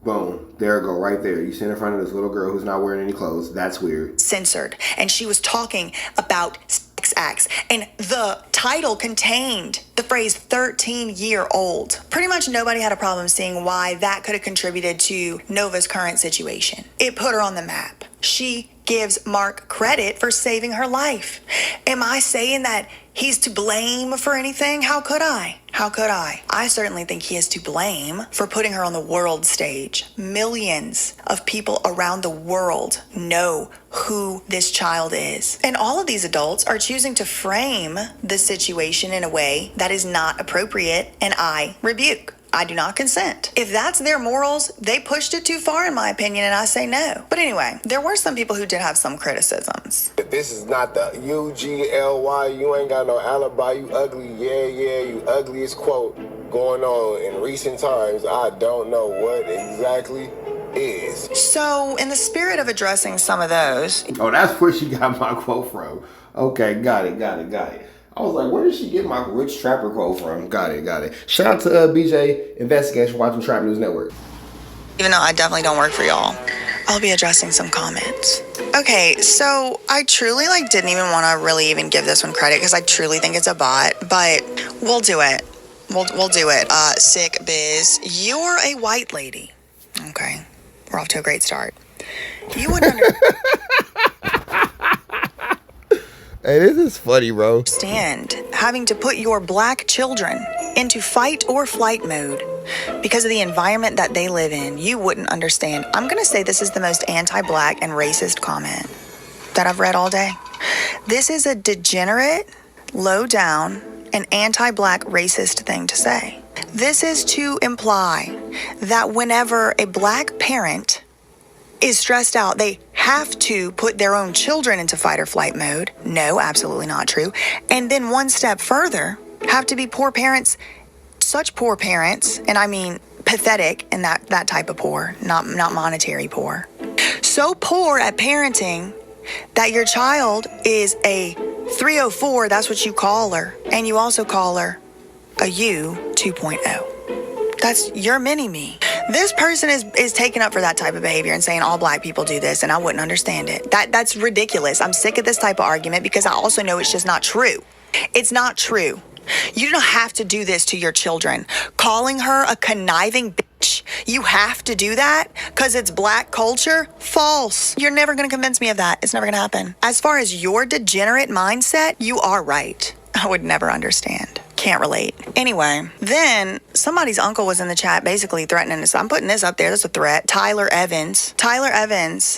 Boom. There it go, right there. You sit in front of this little girl who's not wearing any clothes. That's weird. Censored. And she was talking about sex acts. And the title contained the phrase 13-year-old. Pretty much nobody had a problem seeing why that could have contributed to Nova's current situation. It put her on the map. She gives Mark credit for saving her life. Am I saying that he's to blame for anything? How could I? How could I? I certainly think he is to blame for putting her on the world stage. Millions of people around the world know who this child is. And all of these adults are choosing to frame the situation in a way that is not appropriate, and I rebuke. I do not consent. If that's their morals, they pushed it too far in my opinion, and I say no. But anyway, there were some people who did have some criticisms. This is not the UGLY, you ain't got no alibi, you ugly, yeah, you ugliest quote going on in recent times. I don't know what exactly is. So in the spirit of addressing some of those. Oh, that's where she got my quote from. Okay, got it. I was like, where did she get my Rich Trapper quote from? Got it. Shout out to BJ Investigation for watching Trap News Network. Even though I definitely don't work for y'all, I'll be addressing some comments. Okay, so I truly didn't even want to really even give this one credit because I truly think it's a bot, but we'll do it. We'll do it. Sick Biz, you're a white lady. Okay, we're off to a great start. You would Hey, this is funny, bro. Understand having to put your black children into fight or flight mode because of the environment that they live in. You wouldn't understand. I'm going to say this is the most anti-black and racist comment that I've read all day. This is a degenerate, low down, and anti-black racist thing to say. This is to imply that whenever a black parent is stressed out, they have to put their own children into fight or flight mode. No, absolutely not true. And then one step further, have to be poor parents, such poor parents, and I mean pathetic in that type of poor, not monetary poor. So poor at parenting that your child is a 304, that's what you call her, and you also call her a U 2.0. That's your mini-me. This person is taking up for that type of behavior and saying all black people do this, and I wouldn't understand it. That's ridiculous. I'm sick of this type of argument because I also know it's just not true. It's not true. You don't have to do this to your children. Calling her a conniving bitch, you have to do that because it's black culture? False. You're never going to convince me of that. It's never going to happen. As far as your degenerate mindset, you are right. I would never understand. Can't relate. Anyway, then somebody's uncle was in the chat basically threatening us. I'm putting this up there. That's a threat. Tyler Evans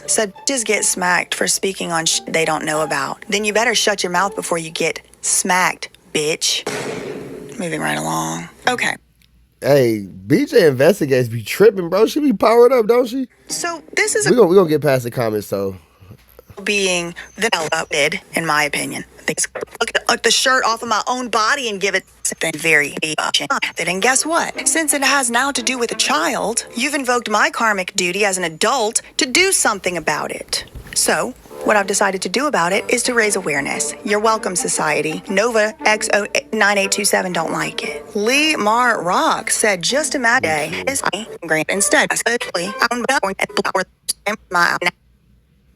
said, just get smacked for speaking on they don't know about. Then you better shut your mouth before you get smacked, bitch. Moving right along. Okay. Hey, BJ Investigates be tripping, bro. She be powered up, don't she? So this is we gonna get past the comments, though. Being the in my opinion. Look at the shirt off of my own body and give it something very then guess what? Since it has now to do with a child, you've invoked my karmic duty as an adult to do something about it. So what I've decided to do about it is to raise awareness. You're welcome, society. Nova XO9827 don't like it. Lee Mar Rock said, just imagine is great instead.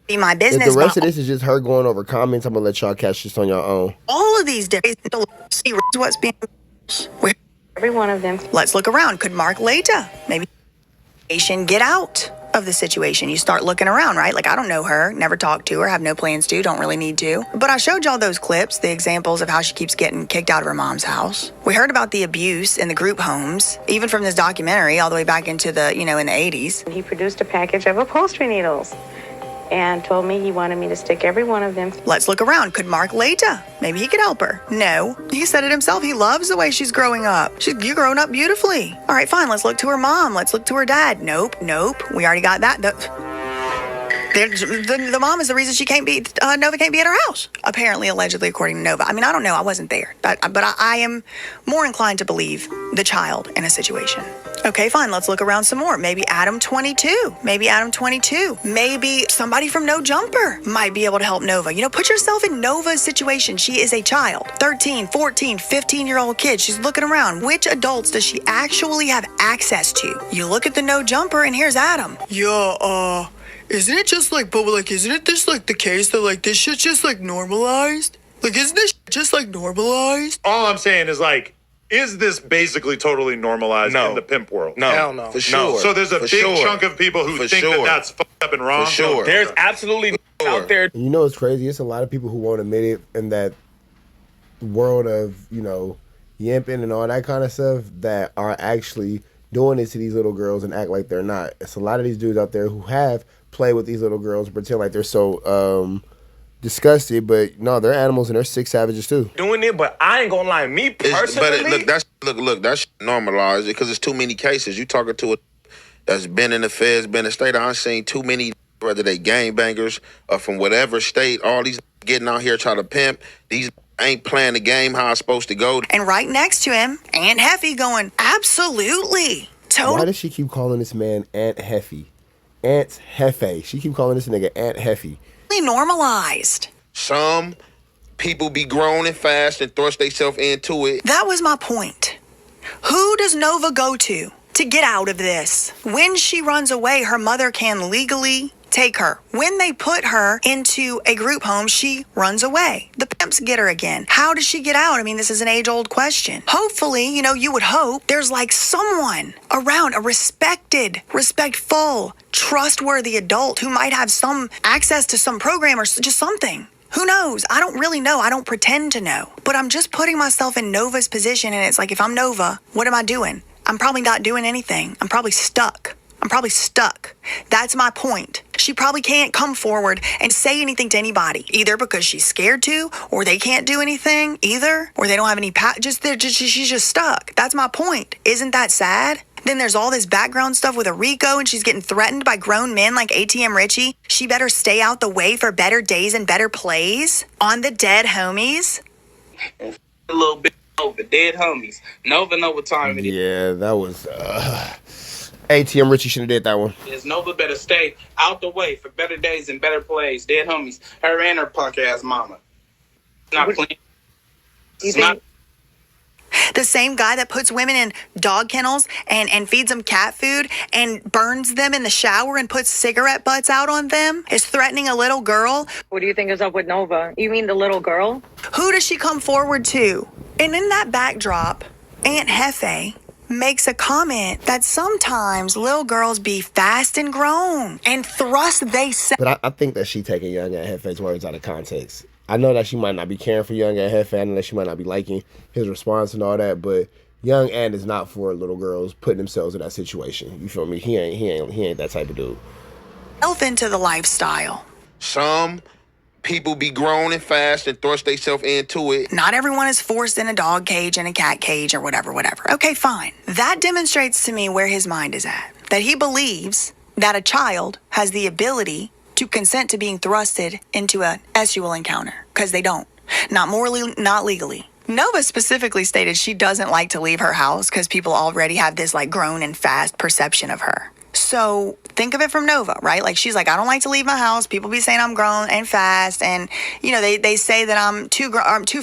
Be my business. If the rest of this is just her going over comments, I'm gonna let y'all catch this on your own. All of these different see what's being every one of them. Let's look around. Could Mark later maybe get out of the situation? You start looking around, right? Like, I don't know her, never talked to her, have no plans to, don't really need to. But I showed y'all those clips, the examples of how she keeps getting kicked out of her mom's house. We heard about the abuse in the group homes, even from this documentary all the way back into the, in the 80s. He produced a package of upholstery needles. and told me he wanted me to stick every one of them. Let's look around. Could Mark later? Maybe he could help her. No. He said it himself. He loves the way she's growing up. You're growing up beautifully. All right, fine. Let's look to her mom. Let's look to her dad. Nope. We already got that. The mom is the reason Nova can't be at her house. Apparently, allegedly, according to Nova. I mean, I don't know. I wasn't there. But I am more inclined to believe the child in a situation. Okay, fine. Let's look around some more. Maybe Adam 22. Maybe somebody from No Jumper might be able to help Nova. Put yourself in Nova's situation. She is a child. 13, 14, 15-year-old kid. She's looking around. Which adults does she actually have access to? You look at the No Jumper, and here's Adam. Isn't it just isn't it just the case that this shit's just normalized? Isn't this just normalized? All I'm saying is is this basically totally normalized in the pimp world? No. Hell no. For sure. So there's a big chunk of people who think that that's fucked up and wrong. For sure. There's absolutely out there. You know what's crazy? It's a lot of people who won't admit it in that world of, yimping and all that kind of stuff that are actually doing this to these little girls and act like they're not. It's a lot of these dudes out there who have played with these little girls and pretend like they're so disgusted, but no, they're animals and they're sick savages too. Doing it, but I ain't gonna lie, me personally. That's normalized because it's too many cases. You talking to a that's been in the feds, been in the state. I've seen too many, whether they gangbangers or from whatever state, all these getting out here trying to pimp. These ain't playing the game how it's supposed to go. And right next to him, Aunt Jefe going, absolutely. Why does she keep calling this man Aunt Jefe? Aunt Jefe. She keep calling this nigga Aunt Jefe. Normalized. Some people be grown and fast and thrust themselves into it. That was my point. Who does Nova go to get out of this? When she runs away, her mother can legally take her. When they put her into a group home, she runs away. The pimps get her again. How does she get out? I mean, this is an age-old question. Hopefully, you would hope there's someone around, a respectful, trustworthy adult who might have some access to some program or just something. Who knows? I don't really know. I don't pretend to know. But I'm just putting myself in Nova's position, and it's if I'm Nova, what am I doing? I'm probably not doing anything. I'm probably stuck. That's my point. She probably can't come forward and say anything to anybody, either because she's scared to, or they can't do anything either, or they don't have any she's just stuck. That's my point. Isn't that sad? Then there's all this background stuff with a Rico, and she's getting threatened by grown men like ATM Richie. She better stay out the way for better days and better plays on the dead homies. A little bit over dead homies. Nova know what time it is. Yeah, that was ATM Richie should have did that one. Yes, Nova better stay out the way for better days and better plays. Dead homies. Her and her punk ass mama. Not playing. The same guy that puts women in dog kennels and feeds them cat food and burns them in the shower and puts cigarette butts out on them is threatening a little girl. What do you think is up with Nova? You mean the little girl? Who does she come forward to? And in that backdrop, Aunt Jefe makes a comment that sometimes little girls be fast and grown and thrust they say. But I think that she taking young Aunt Jefe's words out of context. I know that she might not be caring for young Aunt Jefe. I know that she might not be liking his response and all that, but young Aunt is not for little girls putting themselves in that situation. You feel me? He ain't that type of dude. Delve into the lifestyle. Some people be grown and fast and thrust themselves into it. Not everyone is forced in a dog cage and a cat cage or whatever. Okay, fine. That demonstrates to me where his mind is at. That he believes that a child has the ability to consent to being thrusted into a sexual encounter, because they don't. Not morally, not legally. Nova specifically stated she doesn't like to leave her house because people already have this grown and fast perception of her. So think of it from Nova, right? She's I don't like to leave my house. People be saying I'm grown and fast, and they say that I'm too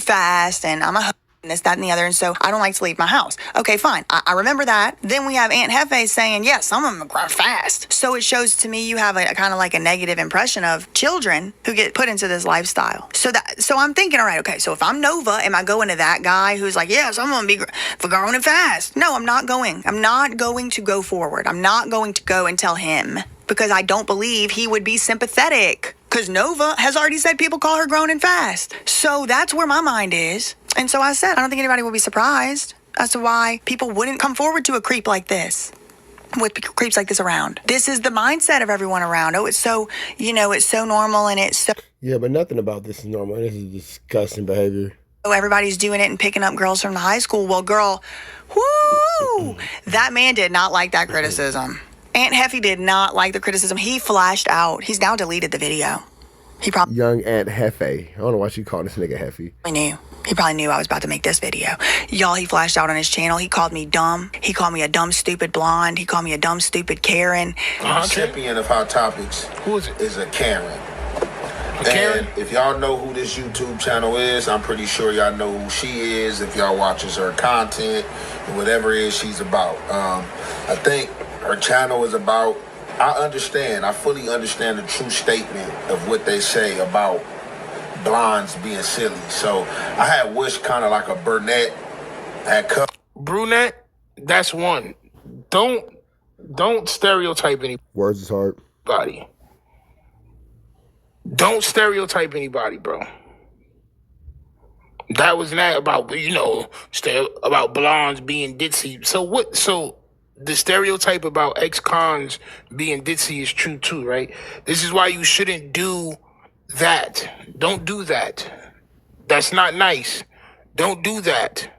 fast and I'm a this, that, and the other, and so I don't like to leave my house. Okay, fine. I remember that. Then we have Aunt Jefe saying, yes, some of them grow fast. So it shows to me you have a kind of a negative impression of children who get put into this lifestyle. So I'm thinking, all right, okay, so if I'm Nova, am I going to that guy who's yeah, some of them be for growing and fast? No, I'm not going. I'm not going to go forward. I'm not going to go and tell him, because I don't believe he would be sympathetic. Because Nova has already said people call her grown and fast. So that's where my mind is. And so I said, I don't think anybody will be surprised as to why people wouldn't come forward to a creep like this. with creeps like this around. This is the mindset of everyone around. Oh, it's so, it's so normal and it's so... Yeah, but nothing about this is normal. This is disgusting behavior. Oh, everybody's doing it and picking up girls from the high school. Well, girl, whoo! That man did not like that criticism. Aunt Jefe did not like the criticism. He flashed out. He's now deleted the video. He probably... Young Aunt Jefe. I don't know why she called this nigga Jefe. He probably knew I was about to make this video. Y'all, he flashed out on his channel. He called me dumb. He called me a dumb, stupid blonde. He called me a dumb, stupid Karen. The recipient of Hot Topics is a Karen. And if y'all know who this YouTube channel is, I'm pretty sure y'all know who she is if y'all watches her content and whatever it is she's about. I think her channel is about, I fully understand the true statement of what they say about blondes being silly. So I had wished kind of like a brunette had cut. Brunette, that's one. Don't stereotype anybody. Words is hard. Don't stereotype anybody, bro. That was not about, about blondes being ditzy. So what? So the stereotype about ex-cons being ditzy is true too, right? This is why you shouldn't do that. Don't do that. That's not nice. Don't do that.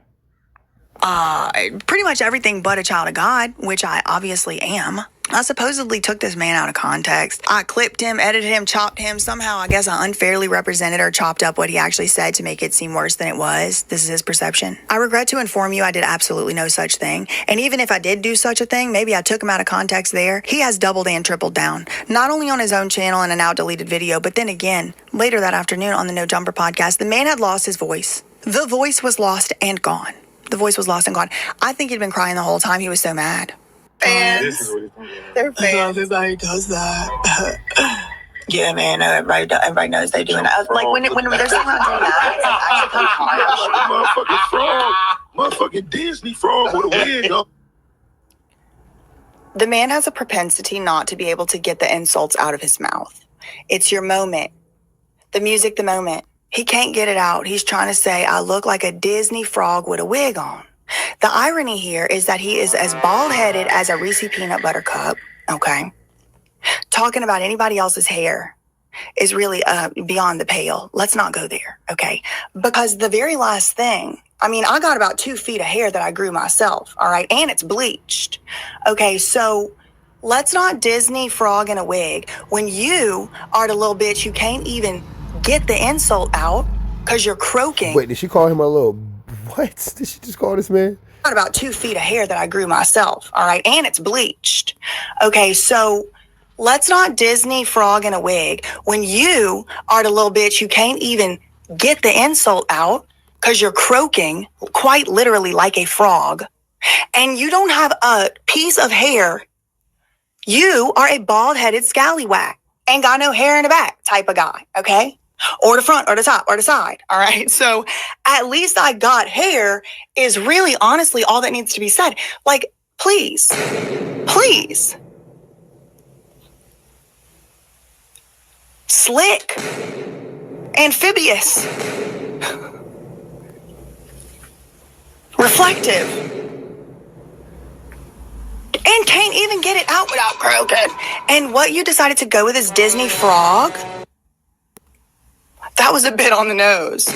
Pretty much everything but a child of God, which I obviously am. I supposedly took this man out of context. I clipped him, edited him, chopped him. Somehow, I guess I unfairly represented or chopped up what he actually said to make it seem worse than it was. This is his perception. I regret to inform you I did absolutely no such thing. And even if I did do such a thing, maybe I took him out of context there. He has doubled and tripled down. Not only on his own channel in a now deleted video, but then again, later that afternoon on the No Jumper podcast, the man had lost his voice. The voice was lost and gone. The voice was lost and gone. I think he'd been crying the whole time. He was so mad. Fans, they're fans. Everybody does that. Yeah, man. Everybody knows they doing that. Like when they're saying doing that, Motherfucking Disney frog with a wig on. the man has a propensity not to be able to get the insults out of his mouth. It's your moment. The music, the moment. He can't get it out. He's trying to say, I look like a Disney frog with a wig on. The irony here is that he is as bald-headed as a Reese peanut butter cup, okay? Talking about anybody else's hair is really beyond the pale. Let's not go there, okay? Because the very last thing, I got about 2 feet of hair that I grew myself, all right? And it's bleached. Okay, so let's not Disney frog in a wig when you are the little bitch who can't even get the insult out because you're croaking. Wait, did she call him a little... What? Did she just call this man? Got about 2 feet of hair that I grew myself, all right? And it's bleached. Okay, so let's not Disney frog in a wig when you are the little bitch who can't even get the insult out because you're croaking quite literally like a frog and you don't have a piece of hair. You are a bald-headed scallywag. Ain't got no hair in the back type of guy, okay? Or the front or the top or the side, all right? So at least I got hair is really honestly all that needs to be said. Like, please, slick, amphibious, reflective, and can't even get it out without croaking. And what you decided to go with is Disney frog? That was a bit on the nose.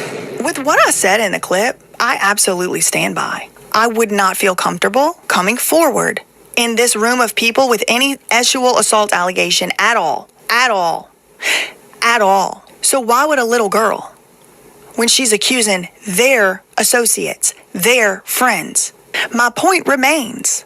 With what I said in the clip, I absolutely stand by. I would not feel comfortable coming forward in this room of people with any sexual assault allegation at all. So why would a little girl, when she's accusing their associates, their friends? My point remains.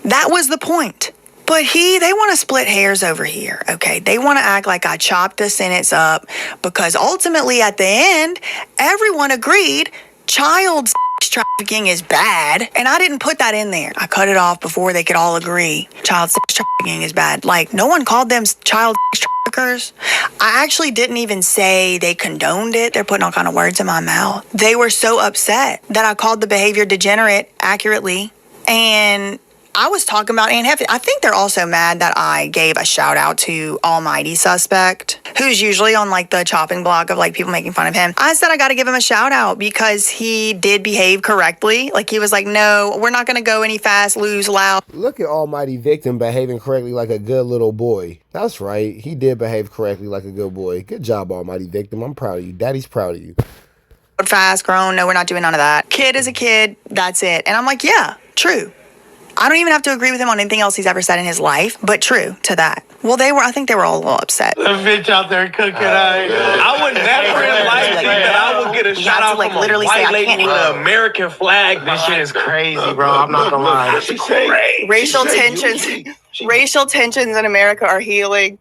That was the point. But they want to split hairs over here, okay? They want to act like I chopped the sentence up because ultimately at the end, everyone agreed child sex trafficking is bad. And I didn't put that in there. I cut it off before they could all agree child sex trafficking is bad. Like, no one called them child sex traffickers. I actually didn't even say they condoned it. They're putting all kind of words in my mouth. They were so upset that I called the behavior degenerate accurately. And I was talking about Aunt Jefe. I think they're also mad that I gave a shout out to Almighty Suspect, who's usually on like the chopping block of like people making fun of him. I said I got to give him a shout out because he did behave correctly. Like he was like, no, we're not going to go any fast, lose loud. Look at Almighty Victim behaving correctly like a good little boy. That's right. He did behave correctly like a good boy. Good job, Almighty Victim. I'm proud of you. Daddy's proud of you. Fast, grown. No, we're not doing none of that. Kid is a kid. That's it. And I'm like, yeah, true. I don't even have to agree with him on anything else he's ever said in his life, but true to that. Well, I think they were all a little upset. The bitch out there cooking. I would never in life think that I would get a shout out from a white lady with an American flag. This shit is crazy, bro. I'm not gonna lie. This is crazy. Racial tensions in America are healing.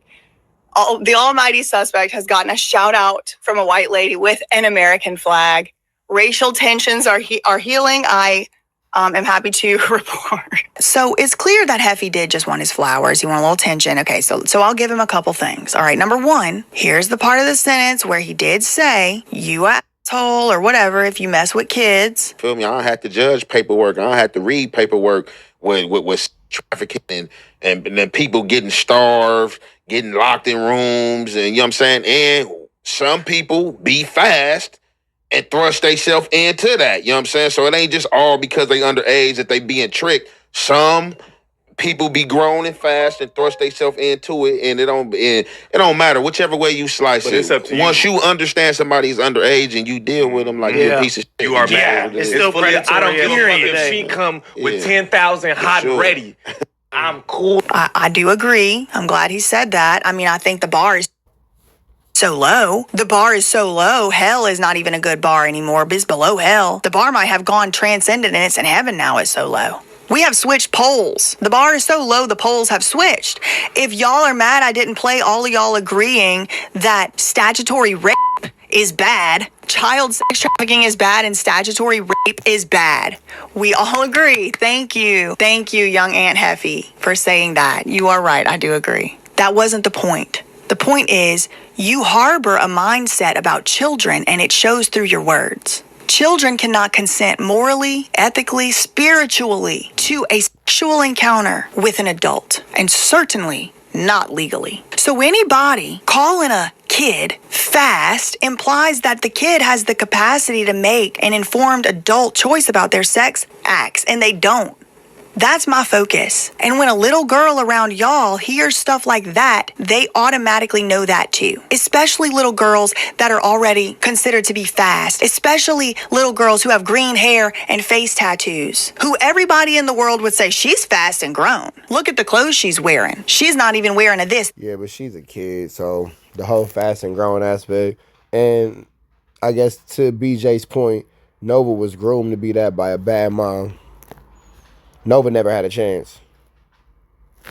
The Almighty Suspect has gotten a shout out from a white lady with an American flag. Racial tensions are healing. I am happy to report. So it's clear that Jefe did just want his flowers. He wanted a little attention. Okay, so I'll give him a couple things. All right, number one, here's the part of the sentence where he did say, you asshole or whatever if you mess with kids. Feel me? I don't have to judge paperwork. I don't have to read paperwork with trafficking and then people getting starved, getting locked in rooms, and you know what I'm saying? And some people be fast and thrust themselves into that. You know what I'm saying? So it ain't just all because they underage that they being tricked. Some people be grown and fast and thrust themselves into it, and it don't matter whichever way you slice it. It's up to you. Once you understand somebody's underage and you deal with them like you're a piece of shit, you are mad. It's still predatory. I don't give a fuck if she come with 10,000 hot and ready. I'm cool. I do agree. I'm glad he said that. I mean, I think the bar is so low. The bar is so low. Hell is not even a good bar anymore. It's below hell. The bar might have gone transcendent and it's in heaven now. It's so low. We have switched poles. The bar is so low, the poles have switched. If y'all are mad I didn't play all of y'all agreeing that statutory rape is bad, child sex trafficking is bad, and statutory rape is bad. We all agree. Thank you. Thank you, young Aunt Jefe, for saying that. You are right. I do agree. That wasn't the point. The point is, you harbor a mindset about children, and it shows through your words. Children cannot consent morally, ethically, spiritually to a sexual encounter with an adult, and certainly not legally. So anybody calling a kid fast implies that the kid has the capacity to make an informed adult choice about their sex acts, and they don't. That's my focus. And when a little girl around y'all hears stuff like that, they automatically know that too. Especially little girls that are already considered to be fast. Especially little girls who have green hair and face tattoos. Who everybody in the world would say, she's fast and grown. Look at the clothes she's wearing. She's not even wearing a this. Yeah, but she's a kid, so the whole fast and grown aspect. And I guess to BJ's point, Nova was groomed to be that by a bad mom. Nova never had a chance.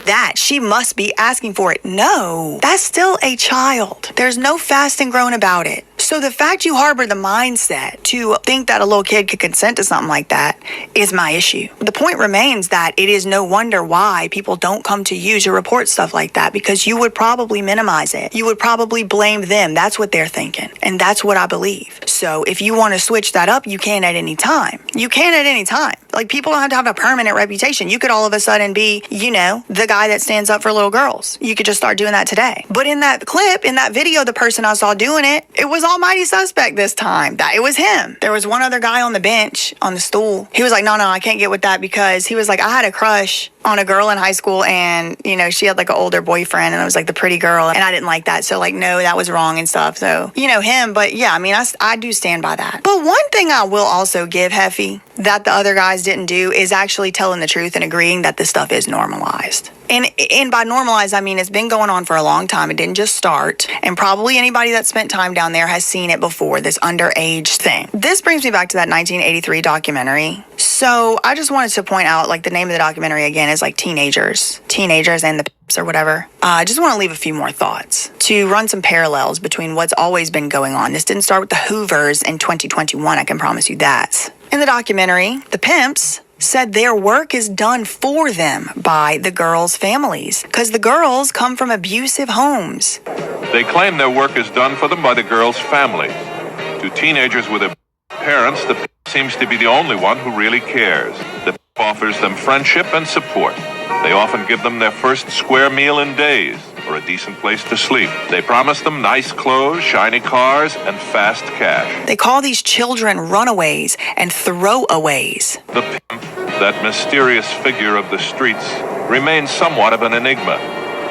That she must be asking for it. No, that's still a child. There's no fast and grown about it. So the fact you harbor the mindset to think that a little kid could consent to something like that is my issue. The point remains that it is no wonder why people don't come to you to report stuff like that, because you would probably minimize it. You would probably blame them. That's what they're thinking. And that's what I believe. So if you want to switch that up, you can at any time. You can at any time. Like, people don't have to have a permanent reputation. You could all of a sudden be, the guy that stands up for little girls. You could just start doing that today. But in that clip, in that video, the person I saw doing it, it was Almighty Suspect this time. It was him. There was one other guy on the bench, on the stool. He was like, no, I can't get with that, because he was like, I had a crush on a girl in high school, and, she had like an older boyfriend, and it was like the pretty girl, and I didn't like that. So like, no, that was wrong and stuff. So, him. But yeah, I do stand by that. But one thing I will also give Jefe that the other guys didn't do is actually telling the truth and agreeing that this stuff is normalized. And by normalized, I mean it's been going on for a long time. It didn't just start. And probably anybody that spent time down there has seen it before, this underage thing. This brings me back to that 1983 documentary. So I just wanted to point out, like, the name of the documentary again is like Teenagers and the Pips or whatever. I just want to leave a few more thoughts to run some parallels between what's always been going on. This didn't start with the Hoovers in 2021, I can promise you that. In the documentary, the pimps said their work is done for them by the girls' families, because the girls come from abusive homes. They claim their work is done for them by the girl's family. To teenagers with parents, the seems to be the only one who really cares. The offers them friendship and support. They often give them their first square meal in days or a decent place to sleep. They promise them nice clothes, shiny cars, and fast cash. They call these children runaways and throwaways. The pimp, that mysterious figure of the streets, remains somewhat of an enigma.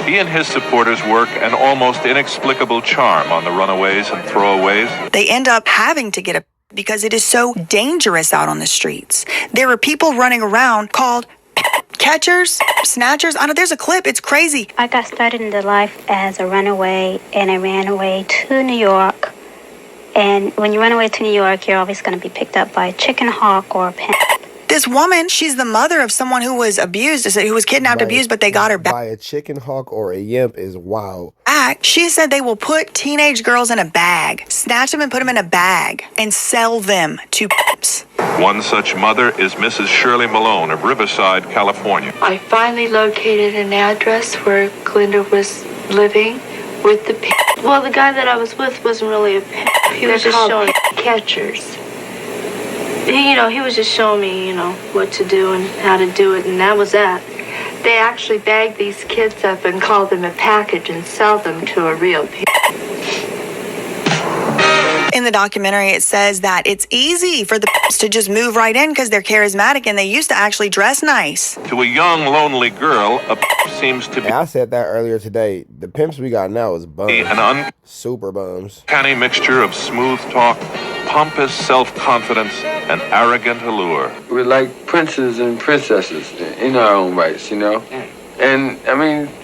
He and his supporters work an almost inexplicable charm on the runaways and throwaways. They end up having to get a because it is so dangerous out on the streets. There are people running around called catchers, snatchers. I know there's a clip. It's crazy. I got started in the life as a runaway, and I ran away to New York. And when you run away to New York, you're always going to be picked up by a chicken hawk or a pimp. This woman, she's the mother of someone who was abused, who was kidnapped, abused, but they got her back. By a chicken hawk or a yimp is wild. She said they will put teenage girls in a bag, snatch them and put them in a bag, and sell them to pimps. One such mother is Mrs. Shirley Malone of Riverside, California. I finally located an address where Glinda was living with the pimp. Well, the guy that I was with wasn't really a pimp. He was just showing catchers. He was just showing me, what to do and how to do it, and that was that. They actually bag these kids up and call them a package and sell them to a real pimp. In the documentary, it says that it's easy for the pimps to just move right in because they're charismatic and they used to actually dress nice. To a young, lonely girl, a pimp seems to be... I said that earlier today. The pimps we got now is bums. Super bums. Uncanny mixture of smooth talk, pompous self-confidence, and arrogant allure. We're like princes and princesses in our own rights, And,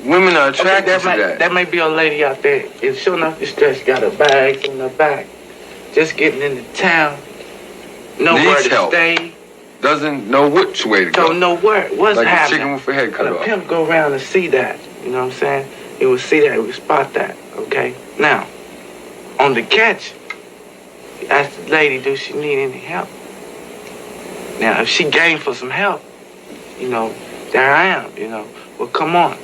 women are attracted to that. That might be a lady out there. If sure enough, this dress got her bags in her back. Just getting into town. Nowhere to stay. Doesn't know which way to go. Don't know what's like happening. Like a chicken with a head cut off. A pimp go around and see that. You know what I'm saying? He would see that. He would spot that. Okay? Now, on the catch, ask the lady, does she need any help? Now, if she game for some help, there I am, Well, come on.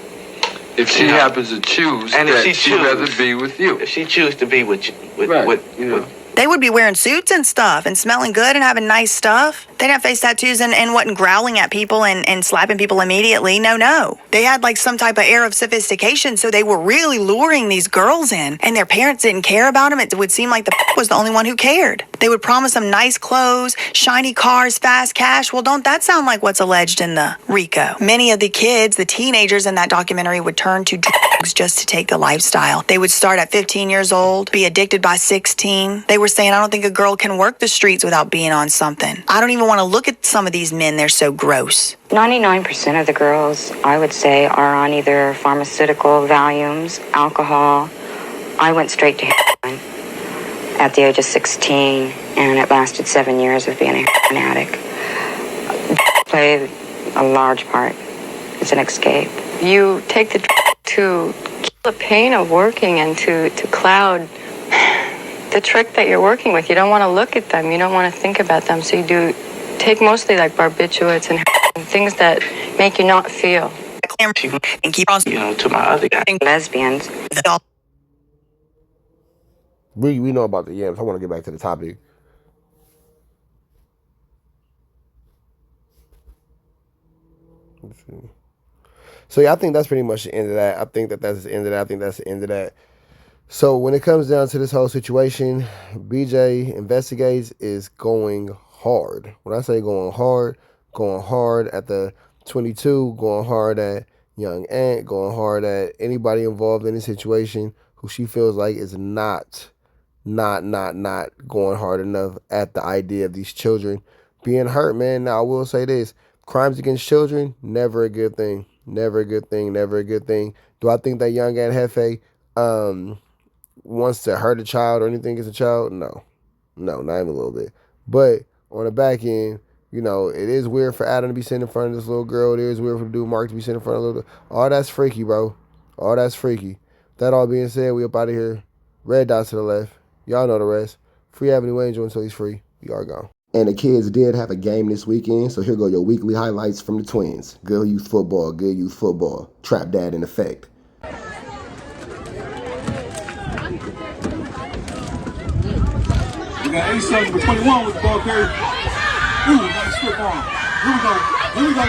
If she happens to choose and that she'd rather be with you. If she choose to be with you. With They would be wearing suits and stuff and smelling good and having nice stuff. They'd have face tattoos and wasn't growling at people and slapping people immediately. No. They had like some type of air of sophistication, so they were really luring these girls in, and their parents didn't care about them. It would seem like the was the only one who cared. They would promise them nice clothes, shiny cars, fast cash. Well, don't that sound like what's alleged in the RICO? Many of the kids, the teenagers in that documentary, would turn to drugs just to take the lifestyle. They would start at 15 years old, be addicted by 16. They were saying, I don't think a girl can work the streets without being on something. I don't even want to look at some of these men. They're so gross. 99% of the girls, I would say, are on either pharmaceutical, Valiums, alcohol. I went straight to heroin at the age of 16, and it lasted 7 years of being a heroin addict. Played a large part. It's an escape. You take the to kill the pain of working and to cloud the trick that you're working with. You don't want to look at them. You don't want to think about them. So you do take mostly like barbiturates and things that make you not feel. And keep on, to my other guy. Lesbians. We know about the yams. I want to get back to the topic. Let's see. So yeah, I think that's pretty much the end of that. I think that's the end of that. So when it comes down to this whole situation, BJ Investigates is going hard. When I say going hard at the 22, going hard at Young Ant, going hard at anybody involved in this situation who she feels like is not going hard enough at the idea of these children being hurt, man. Now, I will say this. Crimes against children, never a good thing. Never a good thing. Do I think that Young Ant Jefe wants to hurt a child or anything against a child? No, not even a little bit. But on the back end, it is weird for Adam to be sitting in front of this little girl. It is weird for the dude Mark to be sitting in front of little. All that's freaky, bro. All that's freaky. That all being said, we up out of here. Red dots to the left. Y'all know the rest. Free Avenue Angel until he's free. We are gone. And the kids did have a game this weekend, so here go your weekly highlights from the Twins. Good youth football. Trap dad in effect. We got 87 for 21 with the ball carrier. Ooh, nice strip on. Here we go. Here we go.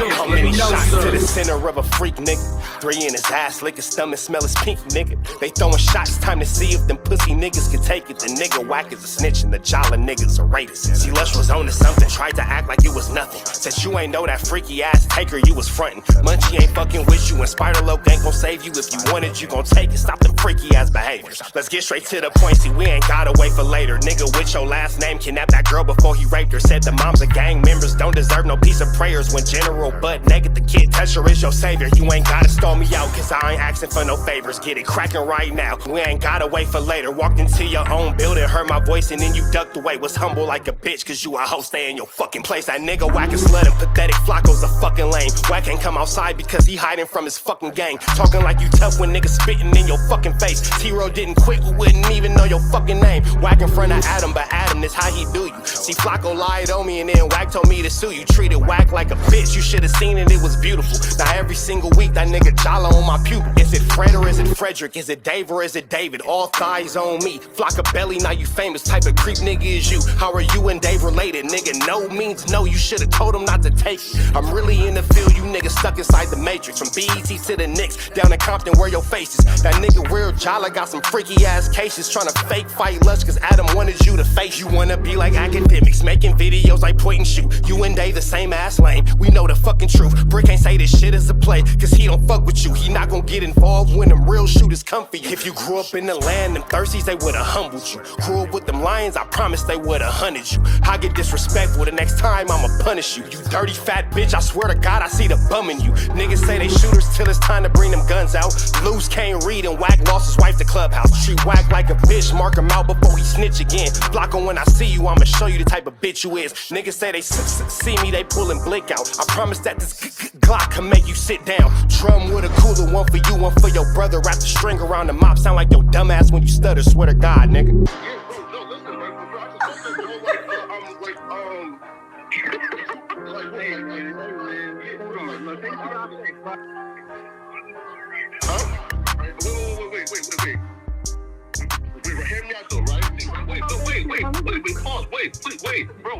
How many shots to the center of a freak, nigga? 3 in his ass, lick his stomach, smell his pink, nigga. They throwing shots, time to see if them pussy niggas can take it. The nigga whack is a snitch and the jolly niggas are raiders. See, Lush was on to something, tried to act like it was nothing. Said you ain't know that freaky ass taker you was frontin'. Munchie ain't fucking with you and Spider-Loc ain't gon' save you. If you want it, you gon' take it. Stop them freaky ass behaviors. Let's get straight to the point, see, we ain't gotta wait for later. Nigga with your last name kidnapped that girl before he raped her. Said the moms of gang members don't deserve no piece of prayers. When General butt naked, the kid touch her is your savior. You ain't gotta stall me out, cause I ain't asking for no favors. Get it cracking right now, we ain't gotta wait for later. Walked into your own building, heard my voice and then you ducked away. Was humble like a bitch, cause you a hoe, stay in your fucking place. That nigga whack and slut and pathetic, Flacco's a fucking lame. Whack ain't come outside because he hiding from his fucking gang. Talking like you tough when niggas spitting in your fucking face. T-Row didn't quit, we wouldn't even know your fucking name. Whack in front of Adam, but Adam is how he do you. See, Flacco lied on me and then Whack told me to sue you. Treated Whack like a bitch, you should've seen it, it was beautiful. Now every single week that nigga jolly on my pupil. Is it Fred or is it Frederick? Is it Dave or is it David? All thighs on me. Flock of belly, now you famous. Type of creep nigga is you. How are you and Dave related? Nigga, no means no. You should've told him not to take it. I'm really in the field, you niggas stuck inside the matrix. From BET to the Knicks, down in Compton where your face is. That nigga real jolly got some freaky ass cases. Tryna fake fight Lush cause Adam wanted you to face. You wanna be like academics, making videos like point and shoot. You and Dave the same ass lane. We know the fucking truth. Brick ain't say this shit is a play, cause he don't fuck with you. He not gon' get involved when them real shooters come for you. If you grew up in the land, them thirsties, they would've humbled you. Grew up with them lions, I promise they would've hunted you. I get disrespectful, the next time I'ma punish you. You dirty fat bitch, I swear to God I see the bum in you. Niggas say they shooters till it's time to bring them guns out. Loose can't read and Whack lost his wife to Clubhouse. Treat Whack like a bitch, mark him out before he snitch again. Flocko, when I see you, I'ma show you the type of bitch you is. Niggas say they see me, they pullin' blick out. I promise that this Glock can make you sit down. Drum with a cooler, one for you, one for your brother. Wrap the string around the mop, sound like your dumb ass when you stutter. Swear to God, nigga.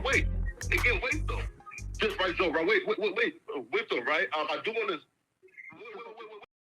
Wait, again, wait though. Just right, so right, wait though, right? I do want to